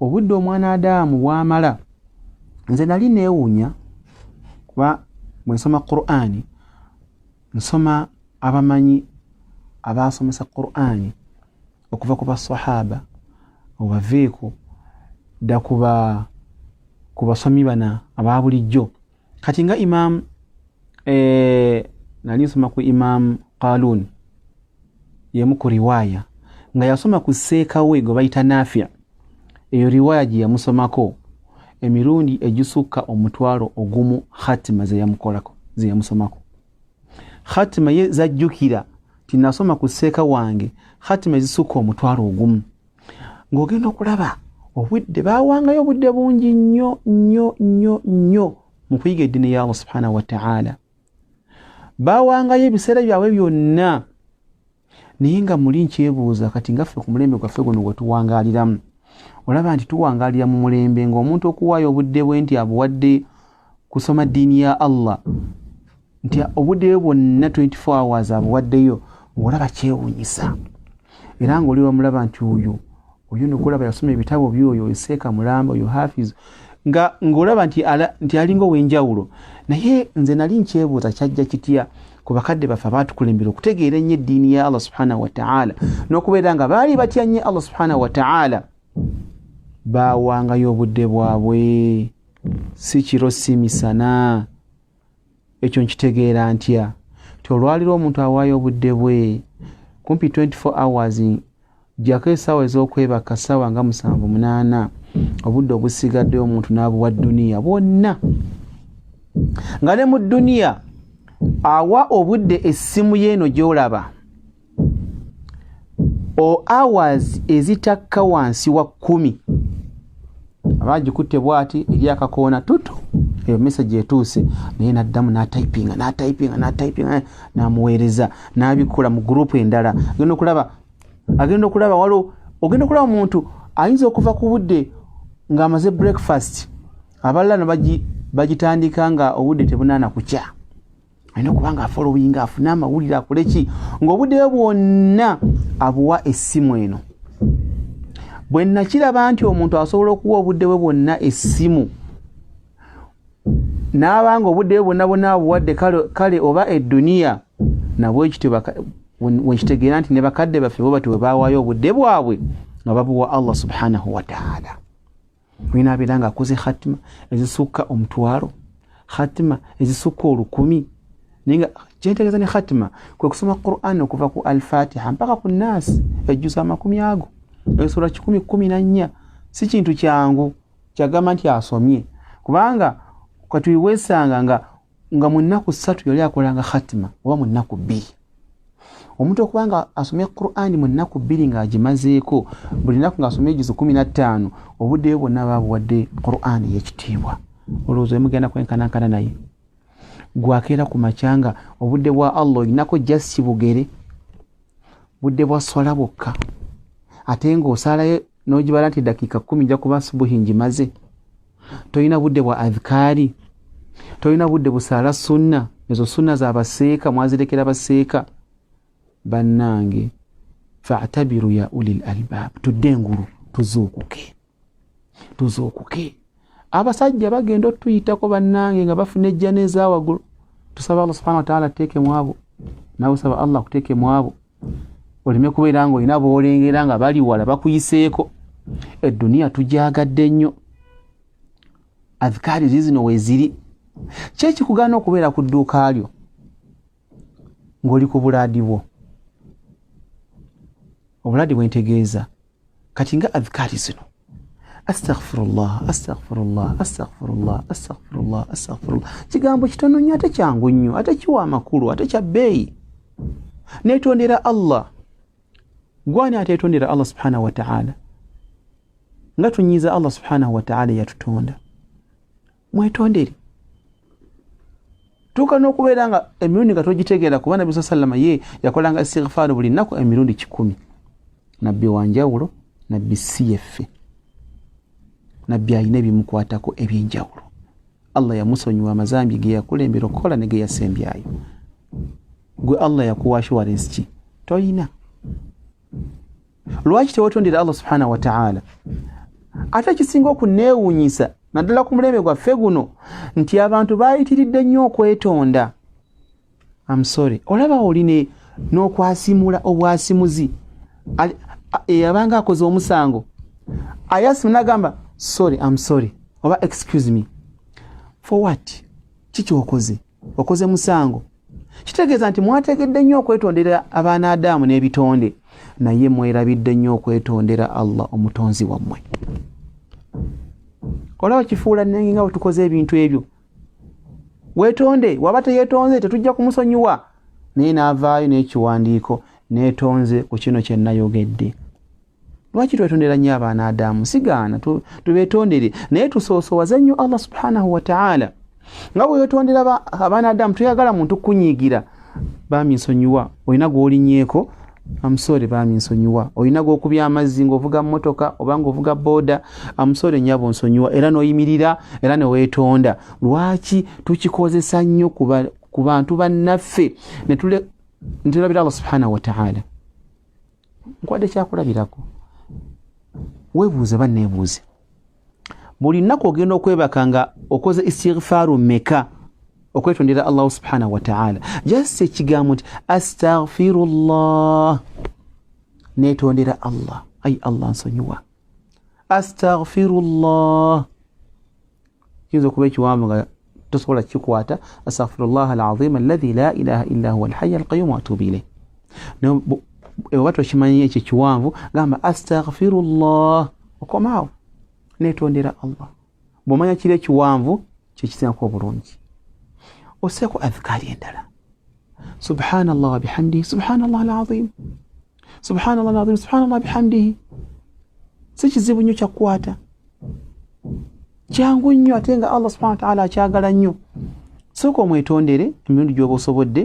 [SPEAKER 1] Obudde omwana Adamu bw'amala. Nze nali neewuunya kuba bwe nsoma Qur'ani nsoma abamanyi abaasomesa Qur'ani okuva ku basahaba obaveeko dda ku basomi bana aba bulijjo. Kati nga Imam nali nsoma ku Imam Qalun yemu ku riwaya nga yasoma ku seekawe gwe bayita Nafi'. Eyo riwaya gye yamusomako emirundi egisukka omutwalo ogumu khatima ze yamusomako. Khatima ye zajjukira tinasoma ku seeka wange khatima ezisukka omutwalo ogumu. Ng'ogenda okulaba obudde baawangayo obudde bungi nnyo nnyo nnyo nnyo mu kuyiga eddiini ya Allah subhanahu wa ta'ala. Baawangayo ebiseera byabwe byonna. Naye nga muli nkyebuuza kati ngaffe ku mulembe gwaffe guno gwe tuwangaaliramu olaba nti tuwangaalira mu mulembe ng'omuntu okuwaayo obudde bwe nti abuwadde kusoma ddiini ya Allah nti obudde bwe bwonna 24 hours abuwaddeyo ng'olaba kyewuunyisa. Era ng'oli wamulaba nti oyo nokulaba yasoma ebitabo by'oyo Seeka Mulamba oyo Hafiz ng'olaba nti alinga ow'enjawulo. Naye nze nali nkyebuuza kyajja kitya ku bakadde baffe abaatukulembera okutegeera ennyo eddiini ya Allah subhanahu wa ta'ala n'okubeera nga baali batya nnyo Allah subhanahu wa ta'ala. Baawangayo obudde bwabwe si kiro si misana. Ekyo nkitegeera ntya ti olwaliro omuntu awaayo obudde bwe kumpi 24 hours gyako essaawa ez'okwebaka ssaawa nga 7-8 obudde obusigaddeyo omuntu n'abuwa dduniya bwonna. Nga ne mu dduniya awa obudde essimu yeeno gy'olaba hours ezitakka wansi wa 10 abagikutte bwati eri akakoona tutu eyo message etuuse naye naddamu n'atypinga n'amuweereza n'abikola mu group endala. Agenda okulaba waliwo ogenda okulaba omuntu ayinza okuva ku budde ng'amaze breakfast abalala ne bagitandika nga obudde tebunaana kukya. Alina okuba nga afollowinga afune amawulire akole ki ng'obudde bwe bwonna abuwa essimu eno. Bwe nakiraba nti omuntu asobola okuwa obudde bwe bwonna essimu n'abanga obudde bwe bwonna abuwadde kale oba edduniya nabwo ekityo wekitegeera nti ne bakadde baffe bo bati bwe baawaayo obudde bwabwe nga babuwa Allah subhanahu wa ta'ala. Wina abeera nga akoze khatima ezisukka omutwalo, khatima ezisukka 1,000. Ninga kyentegeeza ne khatima kwe kusoma Qur'an okuva ku al-Fatiha mpaka ku Nas ejjuza 10 ago esura 10-14 si kintu kyangu kyagamba nti asomye kubanga katuiwesanga nga mu nnaku 3 yali akolanga khatima oba mu nnaku 2 omuntu okubanga asomye Qur'ani mu nnaku 2 ng'agimazeeko buli nnaku ng'asomye ejuzu 15 obudde bwonna babuwadde Qur'ani y'ekitiibwa olowooza mugenda kwenkanankana naye gwakeera ku macyanga obudde bwa Allah olinako jasi bugere budde bwa swala bwokka ate ng'osalayo n'ogibala nti dakiika 10 nja kuba subuhi ngimaze tolina budde bwa adhikaari tolina budde busala sunna ezo sunna za baseeka mwazirekera baseeka bannange fa'tabiru ya ulil albab tudenguru tuzuukuke abasajja bagenda otuyitako bannange nga bafuna ejjana ezawagulu tusaba Allah subhanahu wa ta'ala ateeke mwabo nawe saba Allah kuteeke mwabo olime kubeera ng'olina boolengera nga bali wala bakuyiseeko eddunia tujagadde nnyo adhikaari zizino weeziri kyeki kugaana okubeera ku dduuka lyo ng'oli ku bulaadi bwo obulaadi bwentegeeza kati nga adhikaari zino astaghfirullah kigambo kitono nnyo ate kyangu nnyo ate kiwa amakulu ate kya bbeeyi neetondera Allah gwani ateetondera Allah subhanahu wa ta'ala nga tunyiza Allah subhanahu wa ta'ala yatutonda mwetondere tuka n'okubeera nga emirundi nga togitegeera kuba Nabbi sallama ye yakolanga istighfar buli nnaku emirundi 10 nabbi wanjawulo nabbi siyeffe nabbi ayina ebimukwatako ebyenjawulo Allah yamusonyiwa amazambi ge yakulembera okukola ne ge yasembyayo gwe Allah yakuwa assurance ki toyina lwaki tewetondera Allah subhanahu wa ta'ala ate kisinga okuneewuunyisa naddala ku mulembe gwaffe guno nti abantu baayitiridde nnyo okwetonda olaba oline n'okwasimula obwasimuzi eyabanga akoze omusango ayasimu n'agamba I'm sorry oba excuse me for what kiki okoze musango kitegeeza nti mwategedde nnyo okwetondera abaana Adamu n'ebitonde naye mwerabidde nnyo okwetondera Allah omutonzi wammwe olaba kifuula nnenge nga tukoze ebintu ebyo weetonde waba teyeetonze tetujja kumusonyiwa naye n'avaayo n'ekiwandiiko neetonze ku kino kye nayogedde lwaki twetondera nnyo abaana Adamu sigaana tubeetondere naye tusoosowaze nnyo Allah subhanahu wa ta'ala nga bwe wetondera abaana Adamu tuyagala muntu kunyiigira baami nsonyiwa olina gw'olinyeeko baami nsonyiwa olina gw'okubya amazzi ng'ovuga mmotoka oba ng'ovuga booda nyabo nsonyiwa era n'oyimirira era ne weetonda lwaki tukikozesa nnyo ku bantu bannaffe ne tulabira Allah subhanahu wa ta'ala nkwadde kyakulabirako weebuuze banneebuuze buli nnaku ogenda okwebaka nga okoze istighfaru meka okwetondera Allah subhanahu wa ta'ala just ekigambo nti astaghfirullah neetondera Allah Allah nsonyiwa astaghfirullah kiyinza okuba ekiwanvu nga tosobola kikwata astaghfirullah alazim alladhi la ilaha illa huwa alhayy alqayyum wa atubu ilayh oba tokimanyi ekyo kiwanvu gamba astaghfirullah okomaawo neetondera Allah bw'omanya kiri ekiwanvu kyekisinako obulungi oseeko adhikaari endala subhanallah wa bihamdihi subhanallah alazim subhanallah alazim subhanallah bihamdihi si kizibu nnyo kyakukwata kyangu nnyo ate nga Allah subhanahu wa ta'ala akyagala nnyo sooka omwetondere emirundi gy'oba osobodde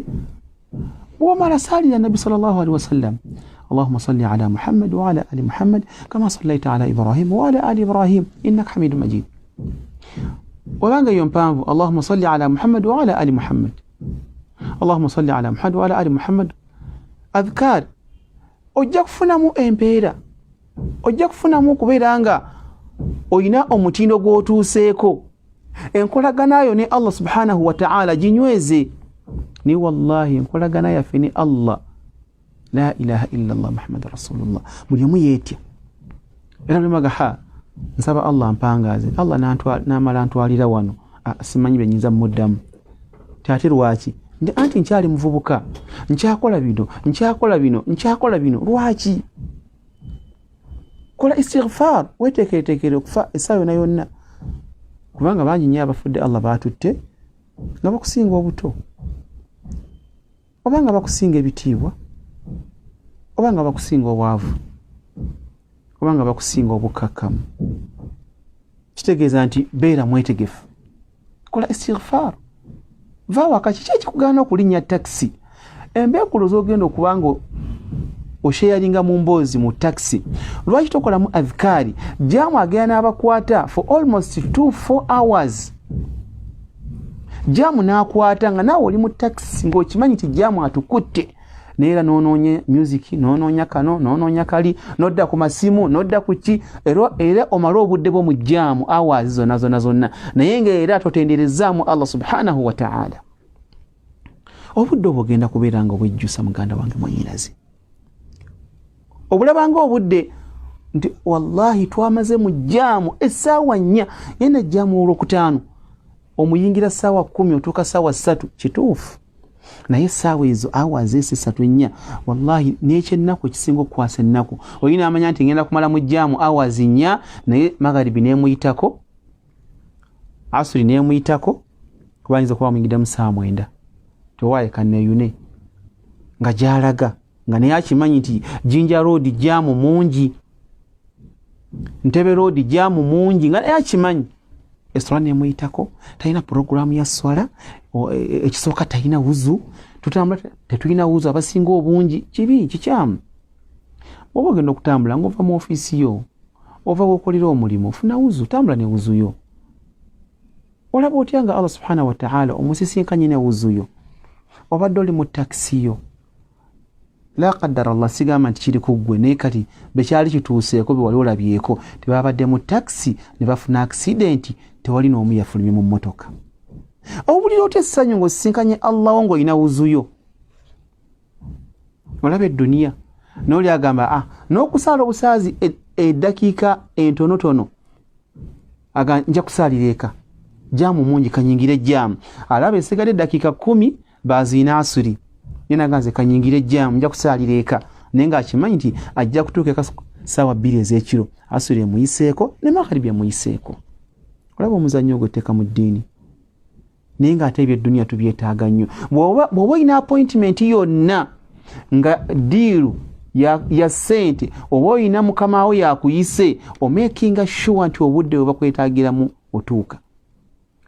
[SPEAKER 1] bw'omala saalira nabbi sallallahu alaihi wasallam اللهم صل على محمد وعلى آل محمد كما صليت على إبراهيم وعلى آل إبراهيم إنك حميد مجيد وبانغا يومبانفو اللهم صل على محمد وعلى آل محمد اللهم صل على محمد وعلى آل محمد أذكار ojja kufunamu empeera ojja kufunamu okubeera nga oyina omutindo gw'otuuseeko enkolaganayo ne Allah subhanahu wa ta'ala ginyweze ni wallahi enkolagana yaffe ne Allah la ilaha illa Allah Muhammad rasulullah buli omu yeetya era lumaga nsaba Allah mpangaze Allah n'amala ntwalira wano simanyi benyinza muddamu ate lwaki anti nkyali muvubuka nkyakola bino lwaki kola istighfar weteekereteekere okufa essaawa yonna yonna kubanga bangi nnyo abafudde Allah baatutte nga bakusinga obuto oba nga bakusinga ebitiibwa oba nga bakusinga obwavu oba nga bakusinga obukkakkamu kitegeeza nti beera mwetegefu kola istighfar va waka kiki ekikugaana okulinnya taxi embeekulo z'ogenda okuba nga osheyalinga mu mboozi mu taxi lwaki tokolamu adhikaari jaamu agenda n'abakwata for almost 2-4 hours jaamu n'akwata nga naawe oli mu taxi ng'okimanyi nti jaamu atukutte neera noonoonya music noonoonya kano noonoonya kali nodda ku masimu nodda ku ki era omala obudde bwo mu jaamu hours zonna naye ng'era totenderezaamu Allah subhanahu wa ta'ala obudde obugenda kubeera nga obwejjusa muganda wange mwenyinaze obulabanga obudde nti wallahi twamaze mu jaamu essaawa 4 yena jaamu olwokutaano omuyingira ssaawa 10 otuuka ssaawa 3 kituufu naye essaawa ezo hours esi 3-4 wallahi n'ekyennaku ekisinga okukwasa ennaku olina amanya nti ngenda kumala mu jaamu hours 4 naye magharibi neemuyitako asuli neemuyitako kuba ayinza okuba muyingira mu ssaawa 9 tewaaye kanneeyune nga gy'alaga nga naye akimanyi nti Jinja Road jaamu mungi Ntebe Road jaamu mungi nga naye akimanyi essola neemuyitako talina puroguramu ya swala ekisooka talina wuzu tutambula tetulina wuzu abasinga obungi kibi kikyamu bw'oba ogenda okutambula ng'ova mu ofiisi yo ova w'okolera omulimu ofuna wuzu tambula ne wuzu yo olaba otya nga Allah subhanahu wa ta'ala omusisinkanye ne wuzu yo obadde oli mu takisi yo la qaddara Allah sigamba nti kiri ku ggwe naye kati bekyali kituuseeko be wali olabyeko tebabadde mu takisi ne bafuna accident tewali n'omu yafulumye mu mmotoka obulira otya essanyu ng'osisinkanye Allah wo ng'olina wuzu yo olaba edduniya n'oli agamba n'okusaala obusaazi eddakiika entonotono nja kusaalira eka jaamu mungi kanyingire jaamu alaba esigadde eddakiika 10 baziina asuli yena ganze kanyingire jaamu nja kusaalira eka naye ng'akimanyi nti ajja kutuuka eka ssaawa 2 ez'ekiro asuli emuyiseeko ne magharibi emuyiseeko olaba omuzannyo ogwetteeka mu ddiini naye ng'ate eby'edduniya tubyetaaga nnyo bw'oba olina appointment yonna nga diiru ya ssente oba olina mukama wo yakuyise omakinga sure nti obudde bwe bakwetaagiramu otuuka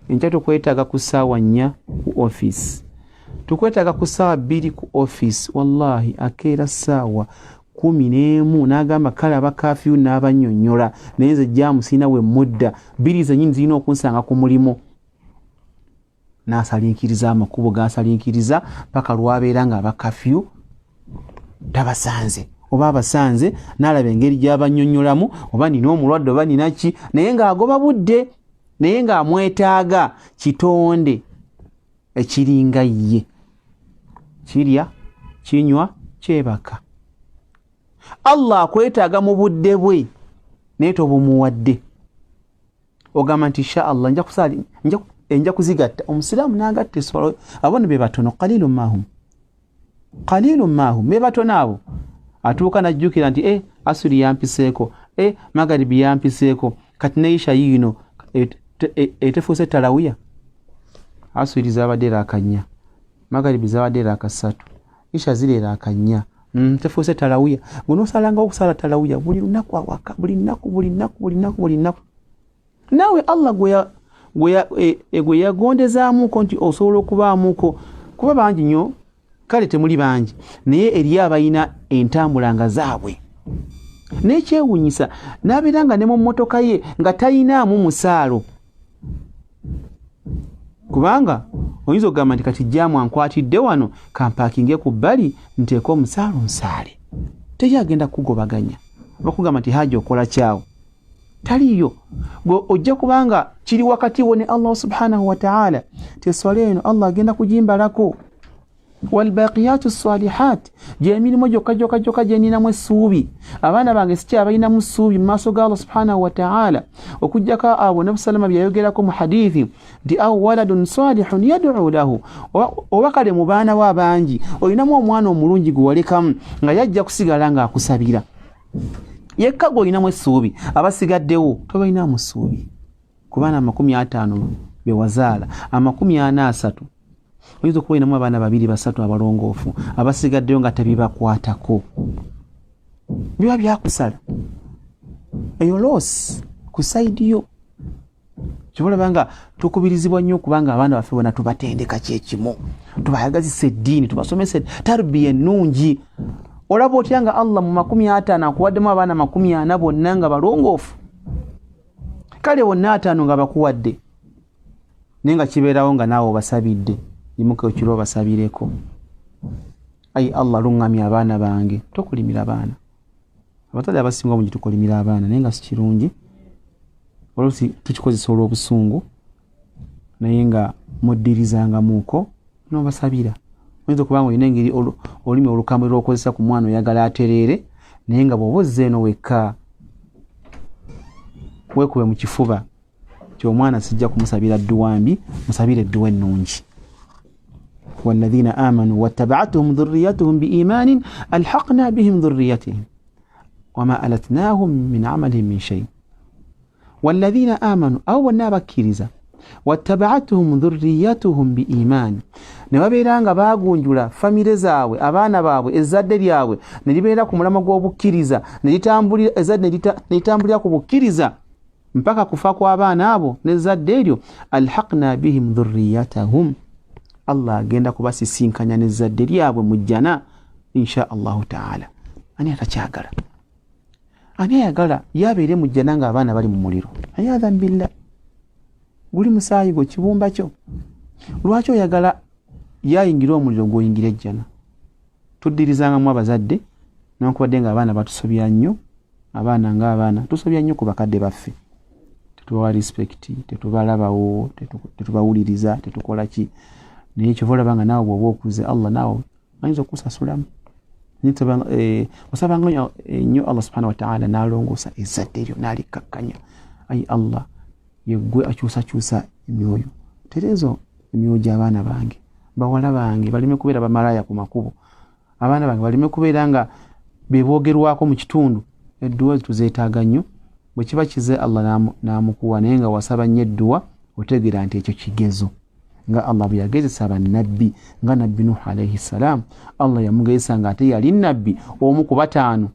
[SPEAKER 1] enkya tukwetaaga ku ssaawa 4 ku office tukwetaaga ku ssaawa 2 ku office wallahi akeera ssaawa 11 n'agamba kale abakafyu n'abannyonnyola naye nze jaamu sirina we mudda 2 zennyini zirina okunsanga ku mulimu n'asalinkiriza amakubo g'asalinkiriza paka lwabeera nga abakafyu tabasanze oba abasanze n'alaba engeri gy'abannyonnyolamu oba nina omulwadde oba nina ki naye ng'agoba budde naye ng'amwetaaga kitonde ekiringa ye kirya kinywa kyebaka Allah akwetaaga mu budde bwe naye tobumuwadde ogamba nti insha Allah nja kuzigatta omusiraamu n'agatta esswala abona be batono qalilun mahum be batono abo atuuka najjukira nti asuli yampiseeko magharibi yampiseeko kati neisha yino etefuuse talawiya asuli zabadde raakanya magharibi zabadde raakasatu isha zile raakanya tefuuse talawiya gunosalanga okusala talawiya buli lunaku awaka buli nnaku nawe Allah gwe yagondezaamuko nti osobola okubaamuko kuba bangi nnyo kale temuli bangi naye eriyo abalina entambula nga zaabwe n'ekyewuunyisa n'abeera nga ne mu mmotoka ye nga tayinaamu musaalo kubanga oyinza okugamba nti kati jaamu ankwatidde wano kampaakinge ku bbali nteeka omusaalo nsaale teyagenda kugobaganya bakugamba nti Hajj okola kyawo taliyo gwe ojja kubanga kiri wakati wo ne Allah subhanahu wa ta'ala teswala eno Allah agenda kugimbalako walbaqiyatu salihat jemirimu gyokka gyeninamu essuubi abaana bange sikyabalinamu ssuubi mu maaso ga Allah subhanahu wa ta'ala okujjako abo Nabi salama byayogerako mu hadithi nti aw waladun salihun yad'u lahu oba kale mu baana bo abangi olinamu omwana omulungi gwe walekamu nga yajja kusigala nga akusabira yekka gwe olinamu essuubi abasigaddewo tobalinamu ssuubi ku baana 50 be wazaala 43 oyinza okuba olinamu abaana 2-3 abalongoofu abasigaddeyo nga tebibakwatako biba byakusala eyo loss ku side yo. Kyolabanga tukubirizibwa nnyo kubanga abaana baffe bona tubatendeka kyekimu, tubayagazisa eddiini, tubasomesa tarbiya ennungi. Olaba otya nga Allah mu 50 akuwaddemu abaana 40 bonna nga balongoofu? Kale bonna 5 nga bakuwadde naye nga kibeerawo nga naawe obasabidde, yimuka ekiro obasabireko. Ayi Allah luŋŋamya abaana bange, tokulimira abaana. Abatali abasinga obungi tukolimira abaana naye nga si kirungi. Oluusi tukikozesa olw'obusungu naye nga muddirizanga muuko n'obasabira. Oyinza okubanga olina engeri olulimi olukambwe lw'okozesa ku mwana oyagala atereere naye nga bw'oba ozze eno wekka weekube mu kifuba ky'omwana sijja kumusabira dduwa mbi, musabire edduwa ennungi. والذين آمنوا واتبعتهم ذريتهم بإيمان ألحقنا بهم ذريتهم وما ألتناهم من عملهم من شيء. والذين آمنوا أو نابكيرزا واتبعتهم ذريتهم بإيمان نبابيرanga bagunjula famire zaabwe abaana baabwe ezzadde lyabwe ne libeera ku mulama gw'obukkiriza ne litambulira ezzadde ne litambulira ku bukkiriza mpaka kufa kw'abaana abo n'ezzadde eryo. alhaqna bihim dhurriyatahum, Allah agenda kubasisinkanya n'ezzadde lyabwe mu jjana insha Allahu taala. Ani atakyagala? Ani ayagala yabeere mu jjana nga abaana bali mu muliro? Ayadhan billah. Guli musaayi gwo kibumba kyo. Lwaki oyagala yayingira omuliro gw'oyingira ejjana? Tuddirizangamu abazadde n'okubadde nga abaana batusobya nnyo, abaana ng'abaana tusobya nnyo ku bakadde baffe. Tetubawa respect, tetubalabawo, tetubawuliriza, tetukola ki. Naye kyovolaba nga naawe bw'oba okuze Allah naawe ayinza okusasulamu. Osabanga nnyo Allah subhanahu wa ta'ala n'alongoosa ezzadde eryo n'alikkakkanya. Ayi Allah yeggwe akyusakyusa emyoyo. Tereezo emyoyo gy'abaana bange, bawala bange baleme kubeera bamalaya ku makubo, abaana bange baleme kubeera nga beeboogerwako mu kitundu. Edduwa tuzeetaaga nnyo. Bwe kiba kize Allah n'amukuwa naye nga wasaba nnyo edduwa otegeera nti ekyo kigezo nga Allah bwe yagezesa bannabbi nga nabbi Nuh alayhi salam. Allah yamugezesa nga ate yali nabbi omu ku 5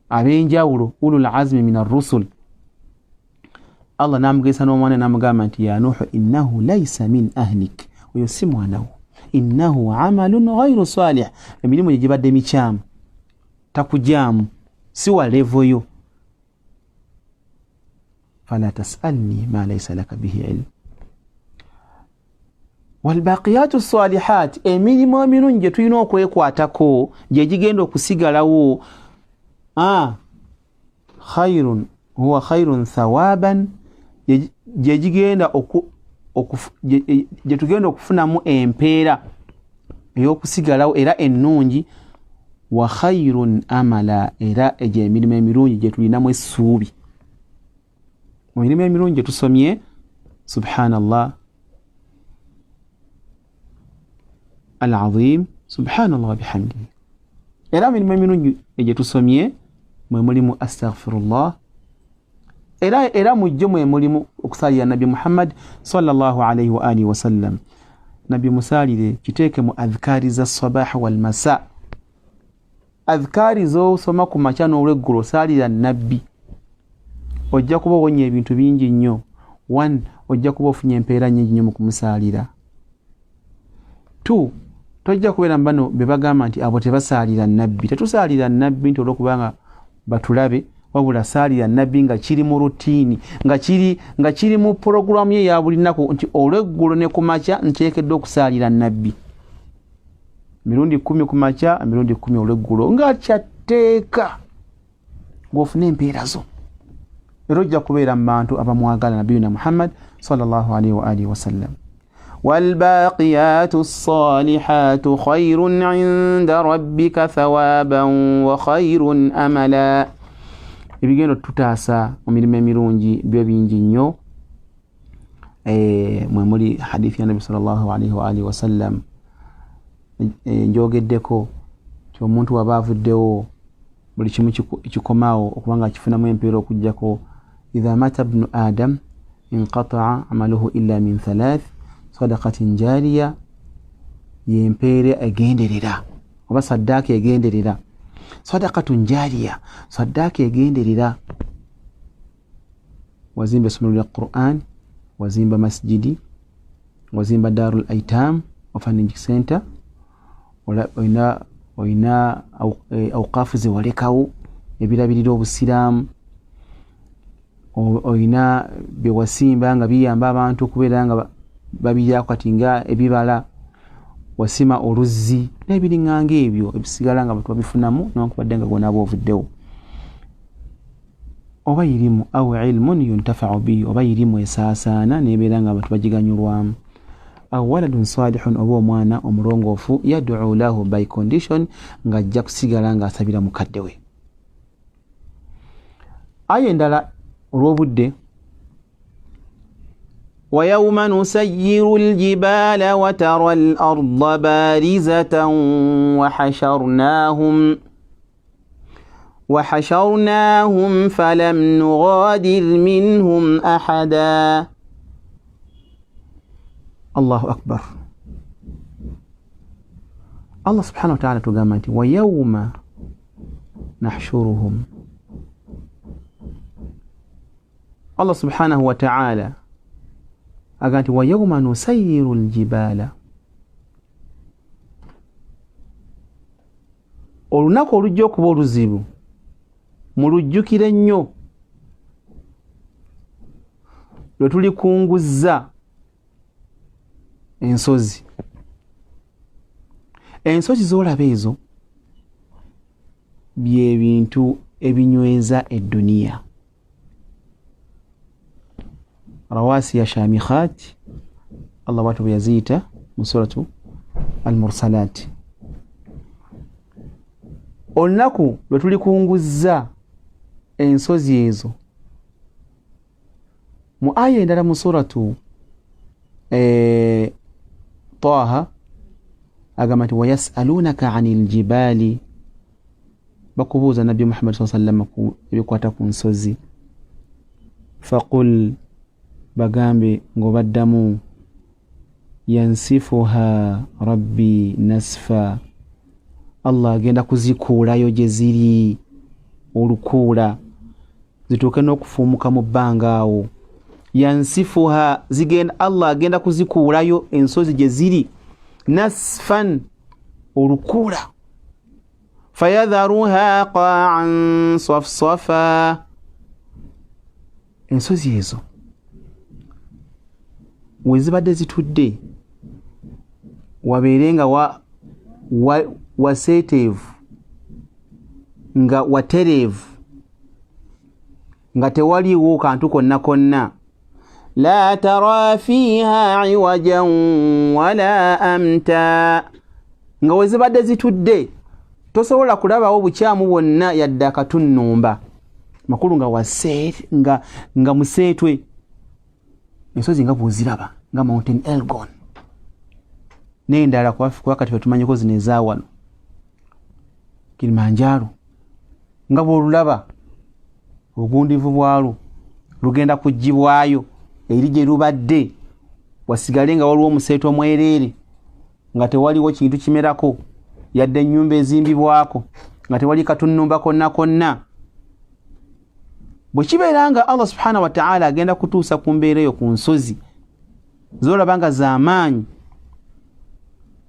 [SPEAKER 1] ab'enjawulo ulul azmi min ar-rusul. Allah n'amugezesa n'omwana n'amugamba nti ya Nuh innahu laysa min ahlik, oyo si mwanawo, innahu amalun ghayru salih, emirimu gye gibadde mikyamu takujaamu, si wa levo yo. fala tasalni ma laysa laka bihi ilm. Walbaqiyatu salihat, emirimu emirungi gye tulina okwekwatako gye gigenda okusigalawo, khairun huwa khairun thawaban, gye gigenda gye tugenda okufunamu empeera ey'okusigalawo era ennungi. Wa khairun amala, era egyo emirimu emirungi gye tulinamu essuubi. Mu mirimu emirungi gye tusomye subhanallah al-azim, subhanallah bihamdihi. Era emirimu emirungi gye tusomye mwe mulimu astaghfirullah, era mujjo mwe mulimu okusalira Nabi Muhammad sallallahu alayhi wa alihi wa sallam. Nabi musalire kiteeke mu adhkari za sabah wal masa. Adhkari zo soma ku makya n'olweggulo salira Nabbi, ojja kuba wonye ebintu bingi nnyo. 1, ojja kuba ofunye empeera nnyingi nnyo mu kumusalira. 2, tojja kubeera mbano be bagamba nti abo tebasalira Nabbi. Tetusalira Nabbi nti olw'okubanga batulabe, wabula salira Nabbi nga kiri mu rutiini, nga kiri mu programu ye ya buli nnaku nti olw'eggulo ne ku makya nteekeddwa okusalira Nabbi. Mirundi 10 ku makya, mirundi 10 olw'eggulo nga kyatteeka ng'ofuna empeera zo. Era ojja kubeera mu bantu abamwagala Nabiyuna Muhammad sallallahu alayhi wa alihi wa sallam. والباقيات الصالحات خير عند ربك ثوابا وخير أملا. Ebigendo tutaasa mu mirimu emirungi byo bingi nnyo. Mwe muli hadithi ya Nabi sallallahu alayhi wa alihi wa sallam njogeddeko ti omuntu waba avuddewo buli kimu kikomaawo okubanga kifunamu empeera okujjako idha mata ibnu adam inqata'a amaluhu illa min 3 sadaqatin jariya, yempeere egenderera oba saddaaka egenderera. sadaqatun jariya, saddaaka egenderera. Wazimba essomero lya Qur'an, wazimba masjidi, wazimba darul aitam orphanage center, oyina awqafu ze walekawo ebirabirira obusiraamu, oyina bye wasimba nga biyamba abantu okubeera nga babirako kati nga ebibala, wasima oluzzi n'ebiriŋŋanga ebyo ebisigala nga abantu babifunamu newankubadde nga gona obuvuddewo. Oba irimu aw ilmun yuntafa'u bihi, oba irimu esaasaana nebeera nga abantu bagiganyulwamu. Aw waladun salihun, oba omwana omulongoofu yad'u lahu by condition nga ajja kusigala nga asabira mukadde we. Aya endala olw'obudde, ويوم نسير الجبال وترى الأرض بارزة وحشرناهم فلم نغادر منهم أحدا. الله أكبر. الله سبحانه وتعالى تقامت ويوم نحشرهم. الله سبحانه وتعالى أقالت ويوم نسير الجبال. olunaku olujja okuba oluzibu mulujjukire nnyo lwe tulikunguzza ensozi. Ensozi z'olaba ezo bye bintu ebinyweza edduniya. Rawasiya shamikhat, Allah watu yazita mu suratu al-mursalat. Olunaku lwe tulikunguzza ensozi ezo mu aya endala mu suratu Taha agamba nti wayasalunaka anil jibali, bakubuuza nabbi Muhammad sallallahu alayhi wa sallam ebikwata ku nsozi. Faqul, bagambe ng'obaddamu yansifuha rabbi nasfa, Allah agenda kuzikuulayo gye ziri olukuula zituuke n'okufuumuka mu bbanga awo. Yansifuha, zigenda Allah agenda kuzikuulayo ensozi gye ziri nasfan, olukuula. Fayadharuha qa'an safsafa, ensozi ezo we zibadde zitudde wabeere nga waseeteevu nga watereevu nga tewaliwo kantu konna konna. La tara fiha iwajan wala amta, nga we zibadde zitudde tosobola kulabawo bukyamu bwonna yadde akatunnumba, makulu nga museetwe. Ensozi nga bw'oziraba nga Mountain Elgon n'endala kwa kati fetumanyiko zino ezawano Kilimanjaro, nga bw'olulaba obugundivu bwalwo lugenda kugibwayo eri gye lubadde, wasigale nga waliwo omuseeto mwereere nga tewaliwo kintu kimerako yadde ennyumba ezimbibwako nga tewali katunnumba konna konna. Bwe kibeera nga Allah subhanahu wa ta'ala agenda kutuusa ku mbeera eyo ku nsozi z'olaba nga z'amaanyi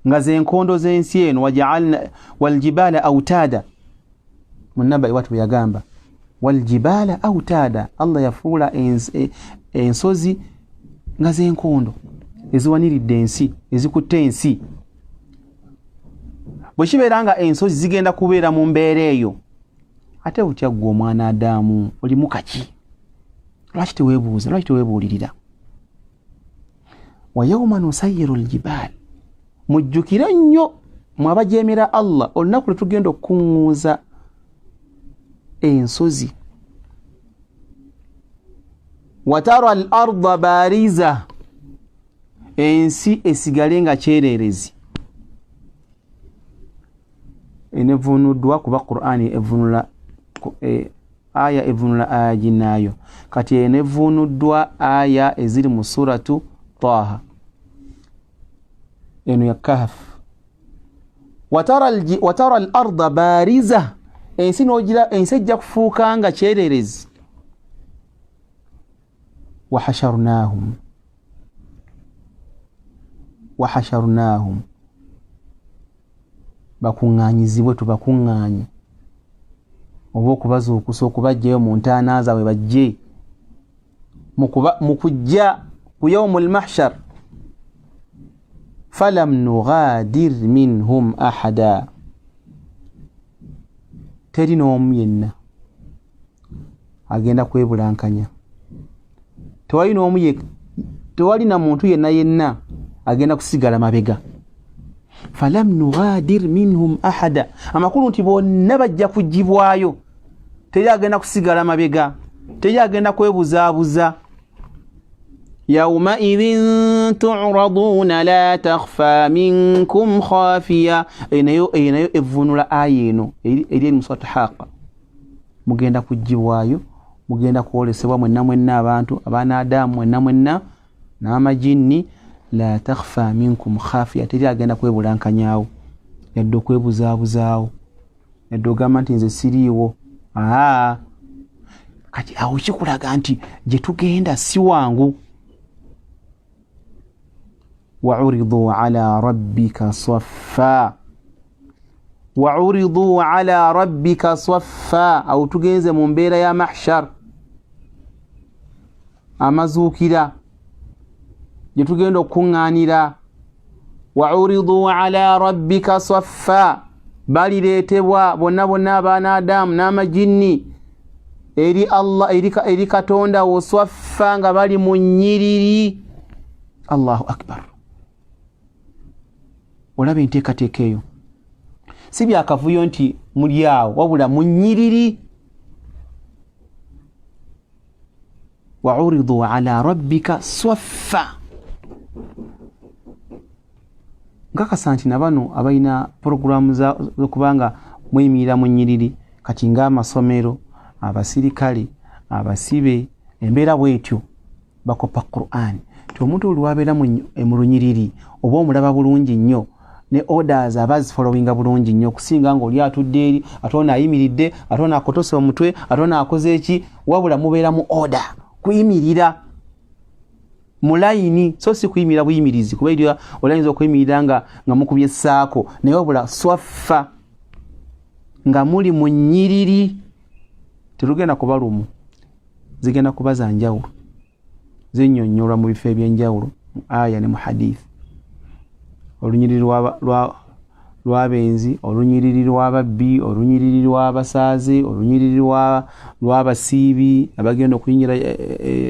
[SPEAKER 1] nga z'enkondo z'ensi eno, waja'alna waljibala awtada, munaba iwatu bwe yagamba waljibala awtada, Allah yafuula ensozi nga z'enkondo eziwaniridde ensi, ezikutte ensi. Bwe kibeera nga ensozi zigenda kubeera mu mbeera eyo, ate butya ggwe omwana Adamu olimu kaki? Lwaki teweebuuza, lwaki teweebuulirira? Wa yawma nusayyiru aljibal, mujjukire nnyo mwabajeemera Allah olunaku lwe tugenda okukuŋŋuuza ensozi. Watara al arda bariza, ensi esigale nga kyererezi. Enevunuddwa kuba Qur'ani evunula aya evunula aya ginaayo, kati enevunuddwa aya eziri mu suratu Taha eno ya Kahf. Watara al arda bariza, ensi nogira ensi ejja kufuuka nga kyererezi. wahasharnahum bakuŋŋaanyizibwe tubakuŋŋaanye oba okubazuukusa okubajjayo mu ntaana zaabwe bajje mu kujja ku yawmul mahshar. falam nughadir minhum ahada, teri n'omu yenna agenda kwebulankanya, tewali na muntu yenna agenda kusigala mabega. falam nughadir minhum ahada, amakulu nti bonna bajja kugibwayo, teri agenda kusigala mabega, teri agenda kwebuzaabuza. yawmaidhin tu'raduna la takhfa minkum khafiya, enayo evunula aya eno eri mu Suratul Haqqa. mugenda kugibwayo, mugenda kwolesebwa mwenna abantu, abaana Adamu mwenna n'amajinni. la takhfa minkum khafiya, teri agenda kwebulankanyaawo yadde okwebuzaabuzaawo, yadde ogamba nti nze siriiwo. kati awo kikulaga nti gye tugenda si wangu. wa'uridu ala rabbika saffa, awo tugenze mu mbeera ya mahshar, amazuukira gye tugenda okuŋŋaanira. wa'uridu ala rabbika saffa, balireetebwa bonna abaana Adamu n'amajinni eri Allah, eri Katonda wo, saffa nga bali mu nnyiriri. Allahu akbar. olaba enteekateeka eyo si byakavuyo nti muli awo, wabula mu nnyiriri. wa'uridu ala rabbika saffa. nkakasa nti nabano abalina puroguramu z'okubanga mweyimirira mu nnyiriri, kati ng'amasomero, abasirikale, abasibe, embeera bwetyo bakopa Qur'an. ti omuntu olwabeera mu lunyiriri oba omulaba bulungi nnyo ne orders abazifollowinga bulungi nnyo okusinga ng'oli atudde eri, ate ono ayimiridde, ate ono akotose omutwe, ate ono akoze eki, wabula mubeera mu order, kuyimirira mu layini, so si kuyimirira buyimirizi, kuba eryo olayinza okuyimirira nga mukubye essaako, naye wabula swaffa nga muli mu nnyiriri. Terugenda kuba lumu, zigenda kuba za njawulo, zinnyonnyolwa mu bifo eby'enjawulo mu aya ne mu hadith. olunyiriri lw'abenzi, olunyiriri lw'ababbi, olunyiriri lw'abasaaze, olunyiriri lw'abasiibi abagenda okuyingira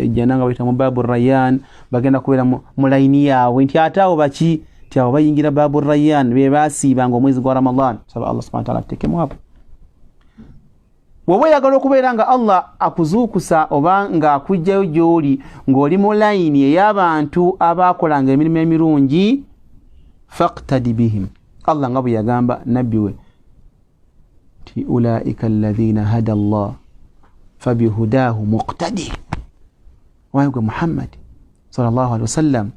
[SPEAKER 1] ejjana nga bayita mu babu Rayyan, bagenda kubeera mu layini yaabwe nti ate abo baki, nti abo bayingira babu Rayyan be baasiibanga omwezi gwa Ramadan. Saba Allah subhanahu wa ta'ala atekemu abo. Bw'oba oyagala okubeera nga Allah akuzuukusa oba nga akujjayo gy'oli ng'oli mu layini ey'abantu abaakolanga emirimu emirungi, faqtadi bihim. Allah nga bwe yagamba nabbi we ti ulaika alladhina hada Allah fabihudahu muqtadi. Wayegwe Muhammad sallallahu alaihi wasallam,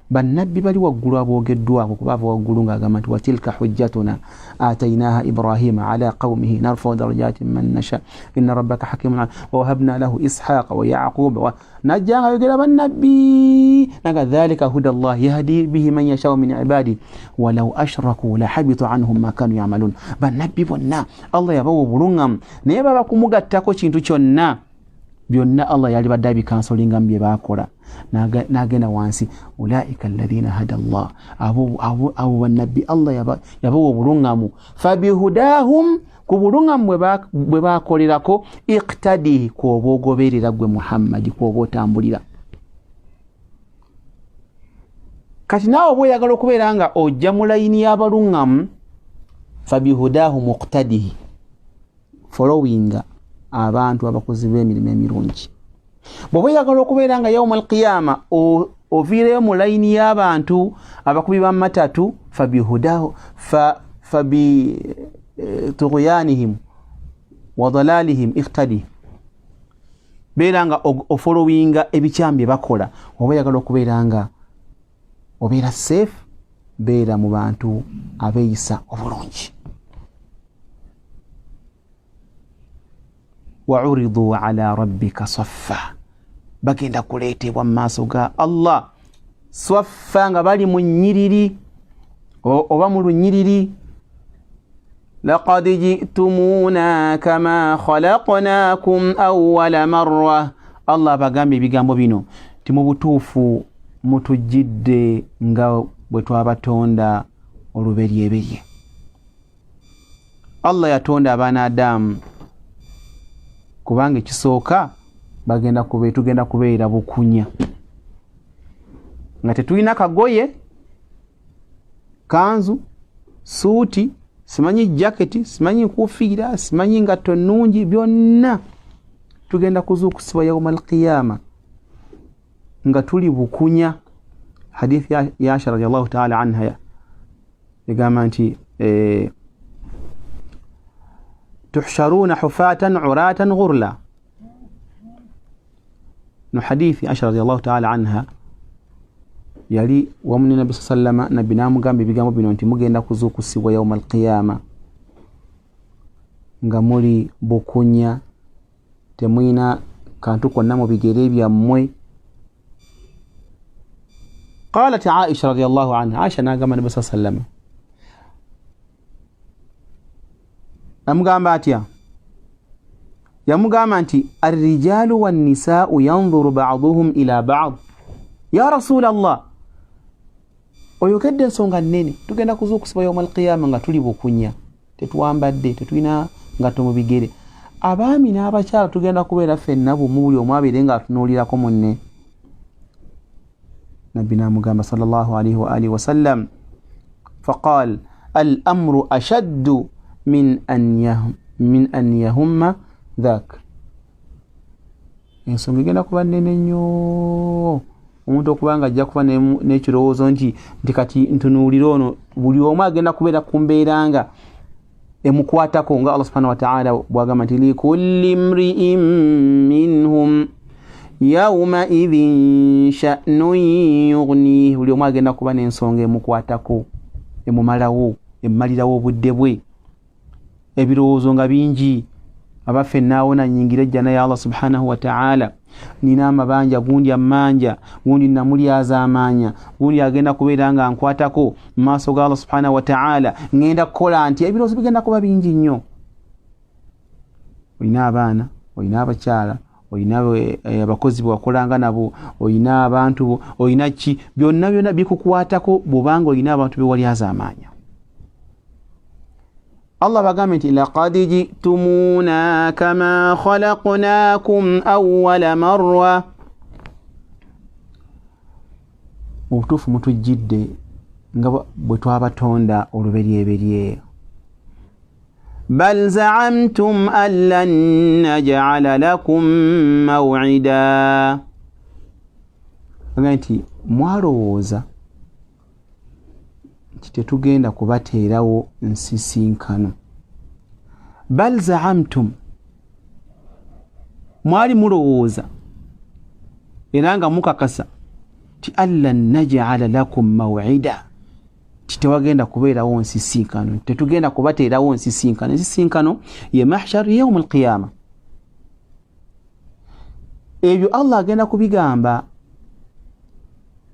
[SPEAKER 1] bannabbi bali waggulu aboogeddwako, kuba ava waggulu ng'agamba nti watilka hujjatuna atainaha Ibrahima ala qawmihi narfa'u darajatin man nasha inna rabbaka hakimun wa wahabna lahu ishaqa wa yaquba. Najjanga yogera bannabbi naga dhalika huda Allah yahdi bihi man yasha'u min ibadi walau ashraku la habita anhum ma kanu ya'malun. Bannabbi bonna Allah yabawa obulungamu naye baba kumugattako kintu kyonna, byonna Allah yali badde abikansolinga mu bye baakola. Nagenda wansi ulaika alladhina hada Allah, abo bannabbi Allah yabawa obulungamu, fabihudahum, ku bulungamu bwe baakolerako, iqtadi, kwoba ogoberera gwe Muhammad, kwoba otambulira. Kati naawe bw'oyagala okubeera nga ojja mu layini y'abalungamu, fabihudahum iqtadi, followinga abantu abakozi b'emirimu emirungi. Bw'oba oyagala okubeera nga yawma al-qiyama oviireyo mu layini y'abantu abakubi b'amatatu, fabihudahu fabi tughyanihim wa dalalihim iqtadi, beera nga ofollowinga ebikyamu bye bakola. Oba oyagala okubeera nga obeera safe, beera mu bantu abeeyisa obulungi. وعرضوا على ربك صفا bagenda kuleetebwa mu maaso ga Allah swaffa nga bali mu nnyiriri oba mu lunyiriri. لقد جئتمونا كما خلقناكم أول مرة. Allah bagambye ebigambo bino ti mu butuufu mutujjidde nga bwe twabatonda oluberyeberye. Allah yatonda abaana Adamu kubanga ekisooka tugenda kubeera bukunya nga tetulina kagoye, kanzu, suuti, simanyi jaketi, simanyi nkufiira, simanyi ngatto nnungi, byonna tugenda kuzuukusibwa yawmal qiyama nga tuli bukunya. Hadithi ya Aisha radiyallahu ta'ala anha egamba nti tuhsharuna hufatan uratan ghurla. No hadithi Aisha radiyallahu ta'ala anha yali wamu ne Nabi sallama nabbi namugamba ebigambo bino nti mugenda kuzuukusibwa yawmal qiyama nga muli bukunya, temwina kantu konna mu bigere byammwe. قالت عائشة رضي الله عنها عائشة ناقم النبي صلى الله عليه وسلم أمقام باتيا يا مقام أنتي الرجال والنساء ينظر بعضهم إلى بعض يا رسول الله ويكدن سونغا نيني تugenda kuzuukusibwa يوم القيامة nga tuli bukunya tetuwambadde tetulina ngatto mu bigere. Abaami n'abakyala tugenda kubeera ffenna bumu buli omu abeere nga atunuulirako munne. نبينا مقام صلى الله عليه وآله وسلم فقال الأمر أشد من أن يهم ذاك. ensonga egenda kuba nnene nnyo omuntu okuba nga ajja kuba n'ekirowoozo nti kati ntunuulira ono buli omu agenda kubeera ku mbeera nga emukwatako nga Allah subhanahu wa ta'ala bw'agamba nti likulli mri'in minhum yawma idhin sha'nun yughnihi. Buli omu agenda kuba n'ensonga emukwatako emumalawo emumalirawo obudde bwe, ebirowoozo nga bingi. Abaffe naawona nyingira ejjana ya Allah subhanahu wa ta'ala, nina amabanja, gundi amanja, gundi namulyaza amaanya, gundi agenda kubeera nga nkwatako mu maaso ga Allah subhanahu wa ta'ala, ngenda kukola nti ebirowoozo bigenda kuba bingi nnyo. Olina abaana, olina abakyala, olina abakozi bwakolanga nabo, olina abantu, olina ki, byonna bikukwatako bw'obanga olina abantu bewalyaza amaanya. Allah bagambye nti laqad ji'tumuna kama khalaqnakum awwala marra. Obutuufu mutujjidde nga bwe twabatonda oluberyeberye. bal za'amtum an lan naj'ala lakum maw'ida. Bagambye nti mwalowooza tetugenda kubateerawo nsisinkano. bal za'amtum, mwali mulowooza era nga mukakasa ti allan naj'ala lakum maw'ida, titewagenda kubeerawo nsisinkano, tetugenda kubateerawo nsisinkano. Nsisinkano ye mahshar yawm al-qiyama. Ebyo Allah agenda kubigamba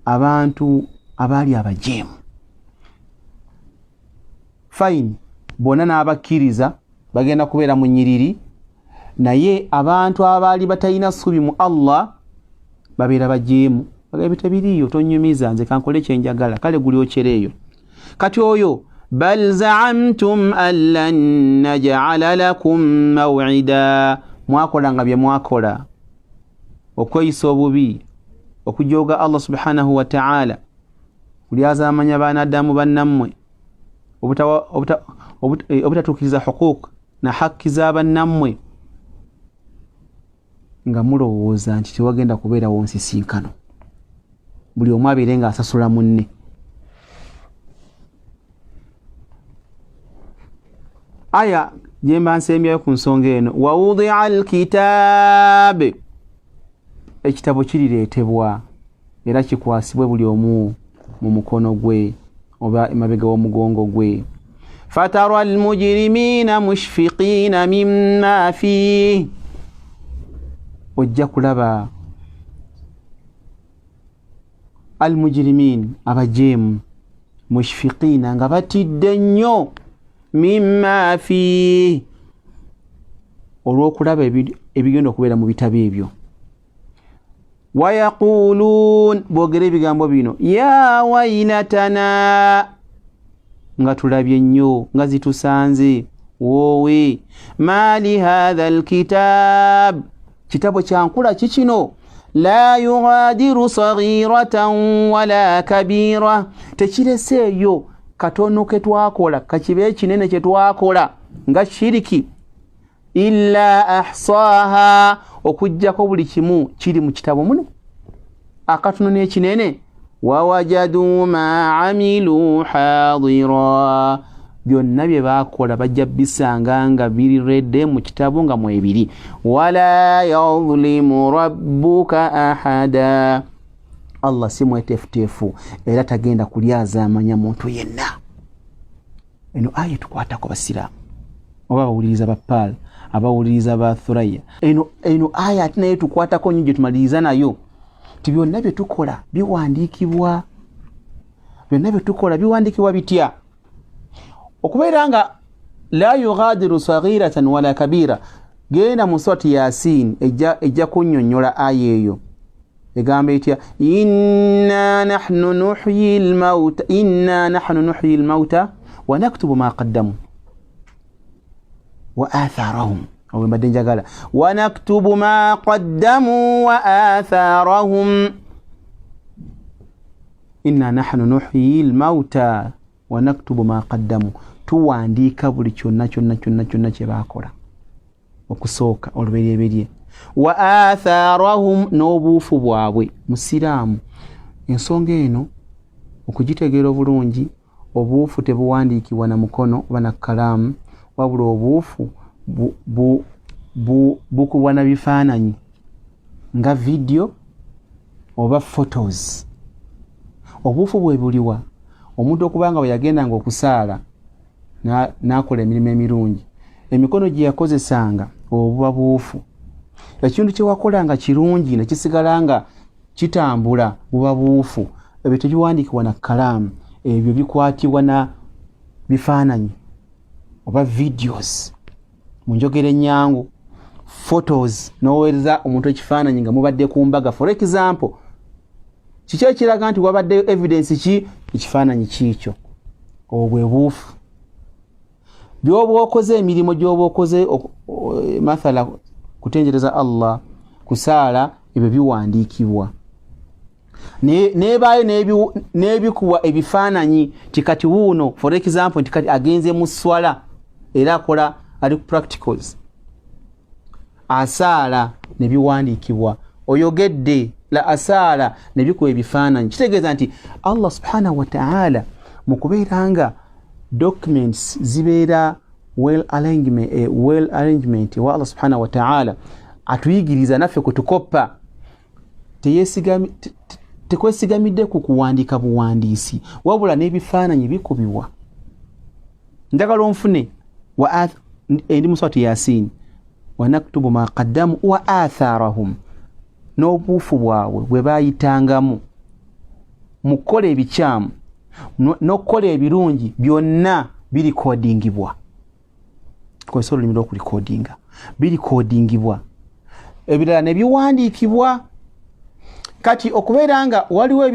[SPEAKER 1] abantu abaali abajeemu. Fine, bona n'abakkiriza bagenda kubeera mu nnyiriri, naye abantu abaali batalina ssuubi mu Allah babeera bajeemu. Bagamba tebiriiyo, tonnyumiza, nze kankole kye njagala, kale guli okyereeyo. Kati oyo bal za'amtum an lan naj'ala lakum maw'ida, mwakola nga bye mwakola, okweyisa obubi, okujooga Allah subhanahu wa ta'ala, kulyaza amanya baana Adamu bannammwe, obutatuukiriza huquuq na hakki za bannammwe, nga mulowooza nti tewagenda kubeerawo nsisinkano, buli omu abeere nga asasula munne. Aya jemba nsembyayo ku nsonga eno, wa wudi'a al-kitab, ekitabo kirireetebwa era kikwasibwe buli omu mu mukono gwe oba emabega w'omugongo gwe. fatara al-mujrimina mushfiqina mimma fihi, ojja kulaba almujrimin abajeemu mushfiqina nga batidde nnyo mimma fi olw'okulaba ebigenda okubeera mu bitabo ebyo. Wayaquluun boogera ebigambo bino ya wailatana nga tulabye nnyo nga zitusanze woowe mali hatha alkitab kitabo kyankula kikino la yughadiru saghiratan wala kabira tekireseeyo katono ke twakola kakibe ekinene kye twakola nga shiriki illa ahsaha okujjako buli kimu kiri mu kitabo muno akatono n'ekinene wawajadu ma amilu hadira byonna bye bakola bajja bisanga nga biredde mu kitabo nga mwebiri. Wala yadhlimu rabbuka ahada Allah si mwetefutefu era tagenda kulyaza amanya muntu yenna. Eno aya tukwatako basiraamu oba bawuliriza ba Paul abawuliriza ba Thurayya. Eno aya ati nayo tukwatako nnyo gye tumaliriza nayo ti byonna bye tukola biwandiikibwa. Byonna bye tukola biwandiikibwa bitya? Okubeera nga la yughadiru saghiratan wala kabira genda mu surati Yasin ejja kunnyonnyola aya eyo egamba etya inna nahnu nuhyi al-mauta wa naktubu ma qaddamu wa atharahum aw mbadde njagala wa naktubu ma qaddamu wa atharahum inna nahnu nuhyi al-mauta wa naktubu ma qaddamu tuwandiika buli kyonna kye baakola okusooka olubereberye wa atharahum n'obuufu bwabwe. Musiraamu ensonga eno okugitegeera obulungi obuufu tebuwandiikibwa na mukono oba na kalaamu wabula obuufu bukubwa na bifaananyi nga video oba photos. Obuufu bwe buliwa omuntu okubanga bwe yagendanga okusaala n'akola emirimu emirungi emikono gye yakozesanga obuba buufu. Ekintu kye wakolanga kirungi ne kisigala nga kitambula buba buufu. Ebyo tebiwandiikibwa na kalaamu, ebyo bikwatibwa na bifaananyi oba videos mu njogera ennyangu. Photos n'oweereza omuntu ekifaananyi nga mubadde ku mbaga. For example, kiki ekiraga nti wabadde evidence ki ekifaananyi kiikyo? Obwo bwe buufu. By'oba okoze emirimu gy'oba okoze mathala kutenjereza Allah kusaala ebyo biwandiikibwa. Nebaayo n'ebikuwa ebifaananyi tikati wuuno for example tikati agenze mu swala era akola ali practicals asaala ne biwandiikibwa. Oyogedde la asaala ne bikuwa ebifaananyi. Kitegeeza nti Allah subhanahu wa ta'ala mu kubeeranga documents zibeera well arrangement wa Allah subhanahu wa ta'ala atuyigiriza naffe kutukoppa tekwesigamidde ku kuwandiika buwandiisi wabula n'ebifaananyi bikubibwa. Njagala onfune endi mu surati Yasin wa naktubu ma qaddamu wa atharahum n'obuufu bwabwe bwe baayitangamu mu kukola ebikyamu n'okukola ebirungi byonna birikodingibwa. Kozesa olulimi lw'okurikodinga. Birikodingibwa ebirala ne biwandiikibwa. Kati okubeera nga waliwo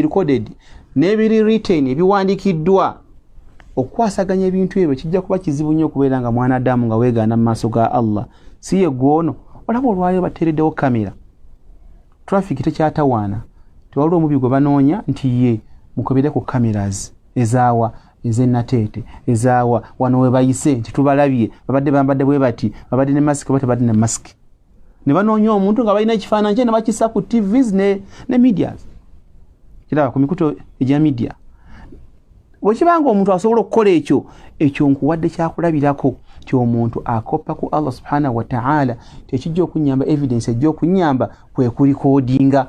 [SPEAKER 1] recorded n'ebiri written ebiwandiikiddwa okukwasaganya ebintu ebyo kijja kuba kizibu nnyo okubeera nga mwanadamu nga weegaana mu maaso ga Allah. Si ye gwono olaba olwayo bateereddewo kamera traffic tekyatawaana tewaliwo omubi gwe banoonya nti ye mukobere ku cameras ezaawa ez'ennateete ezaawa wano we bayise nti tubalabye babadde bambadde bwe bati babadde ne mask bwe babadde ne mask ne banoonya omuntu nga balina ekifaananyi kye ne bakissa ku TVs ne medias kiraba ku mikuto egya media. Bwe kibanga omuntu asobola okukola ekyo nkuwadde kyakulabirako ky'omuntu akoppa ku Allah subhanahu wa ta'ala tekijja okunyamba evidence ejja okunyamba kwe kurikodinga.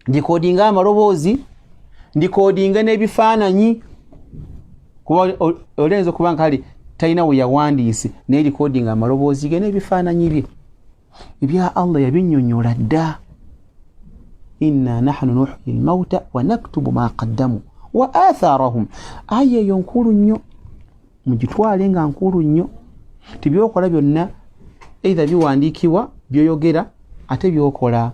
[SPEAKER 1] Ndikodinga amaloboozi ndikodinga n'ebifaananyi kuba olenzo kubanga kali talina we yawandiise naye recording amaloboozi ge n'ebifaananyi bye ebya Allah yabinnyonnyola dda. inna nahnu nuhyi al-mauta wa naktubu ma qaddamu wa atharahum. aya eyo nkulu nnyo, mugitwale nga nkulu nnyo. Tibyokola byonna either biwandiikibwa byoyogera ate byokola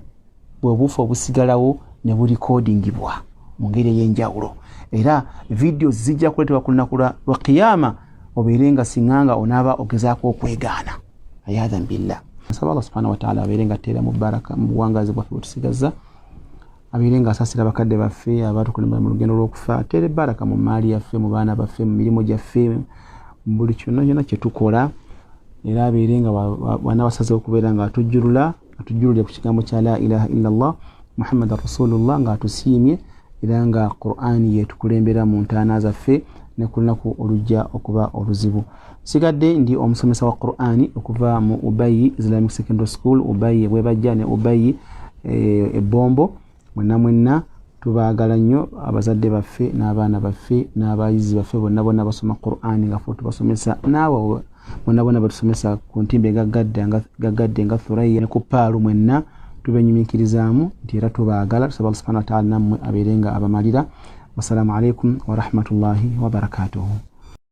[SPEAKER 1] bwe bufa obusigalawo ne bulikodingibwa mu ngeri ey'enjawulo. Era videos zijja kuleetebwa ku lunaku lwa qiyama obeere nga singanga onaaba ogezaako okwegaana. ayadhan billah. Nsaba Allah subhanahu wa ta'ala abeere nga atteera mu baraka mu buwangazi bwaffe bwetusigaza, abeere nga asaasira bakadde baffe abaatukulembera mu lugendo lw'okufa, atteere baraka mu maali yaffe, mu baana baffe, mu mirimu gyaffe, mu buli kyonna kye tukola. Era abeere nga bw'anaabasazeewo okubeera nga atujjululira ku kigambo kya la ilaha illallah Muhammadan Rasulullah, nga atusiimye era nga Qur'ani yetukulembera mu ntaana zaffe ne ku lunaku olujja okuba oluzibu. Sigadde ndi omusomesa wa Qur'ani okuva mu Ubayi Islamic Secondary School, Ubayi Bwebajja ne Ubayi Ebombo. Mwenna tubaagala nnyo abazadde baffe n'abaana baffe n'abayizi baffe bonna basoma Qur'ani nga ffe tubasomesa, naawe bonna batusomesa ku ntimbe gaggadde nga Thurayya ne ku Paalu. Mwenna tubenyumikirizaamu nti era tubaagala, tusaba Allah subhanahu wa ta'ala nammwe abeere nga abamalira. Wassalamu alaikum wa rahmatullahi wa barakatuhu.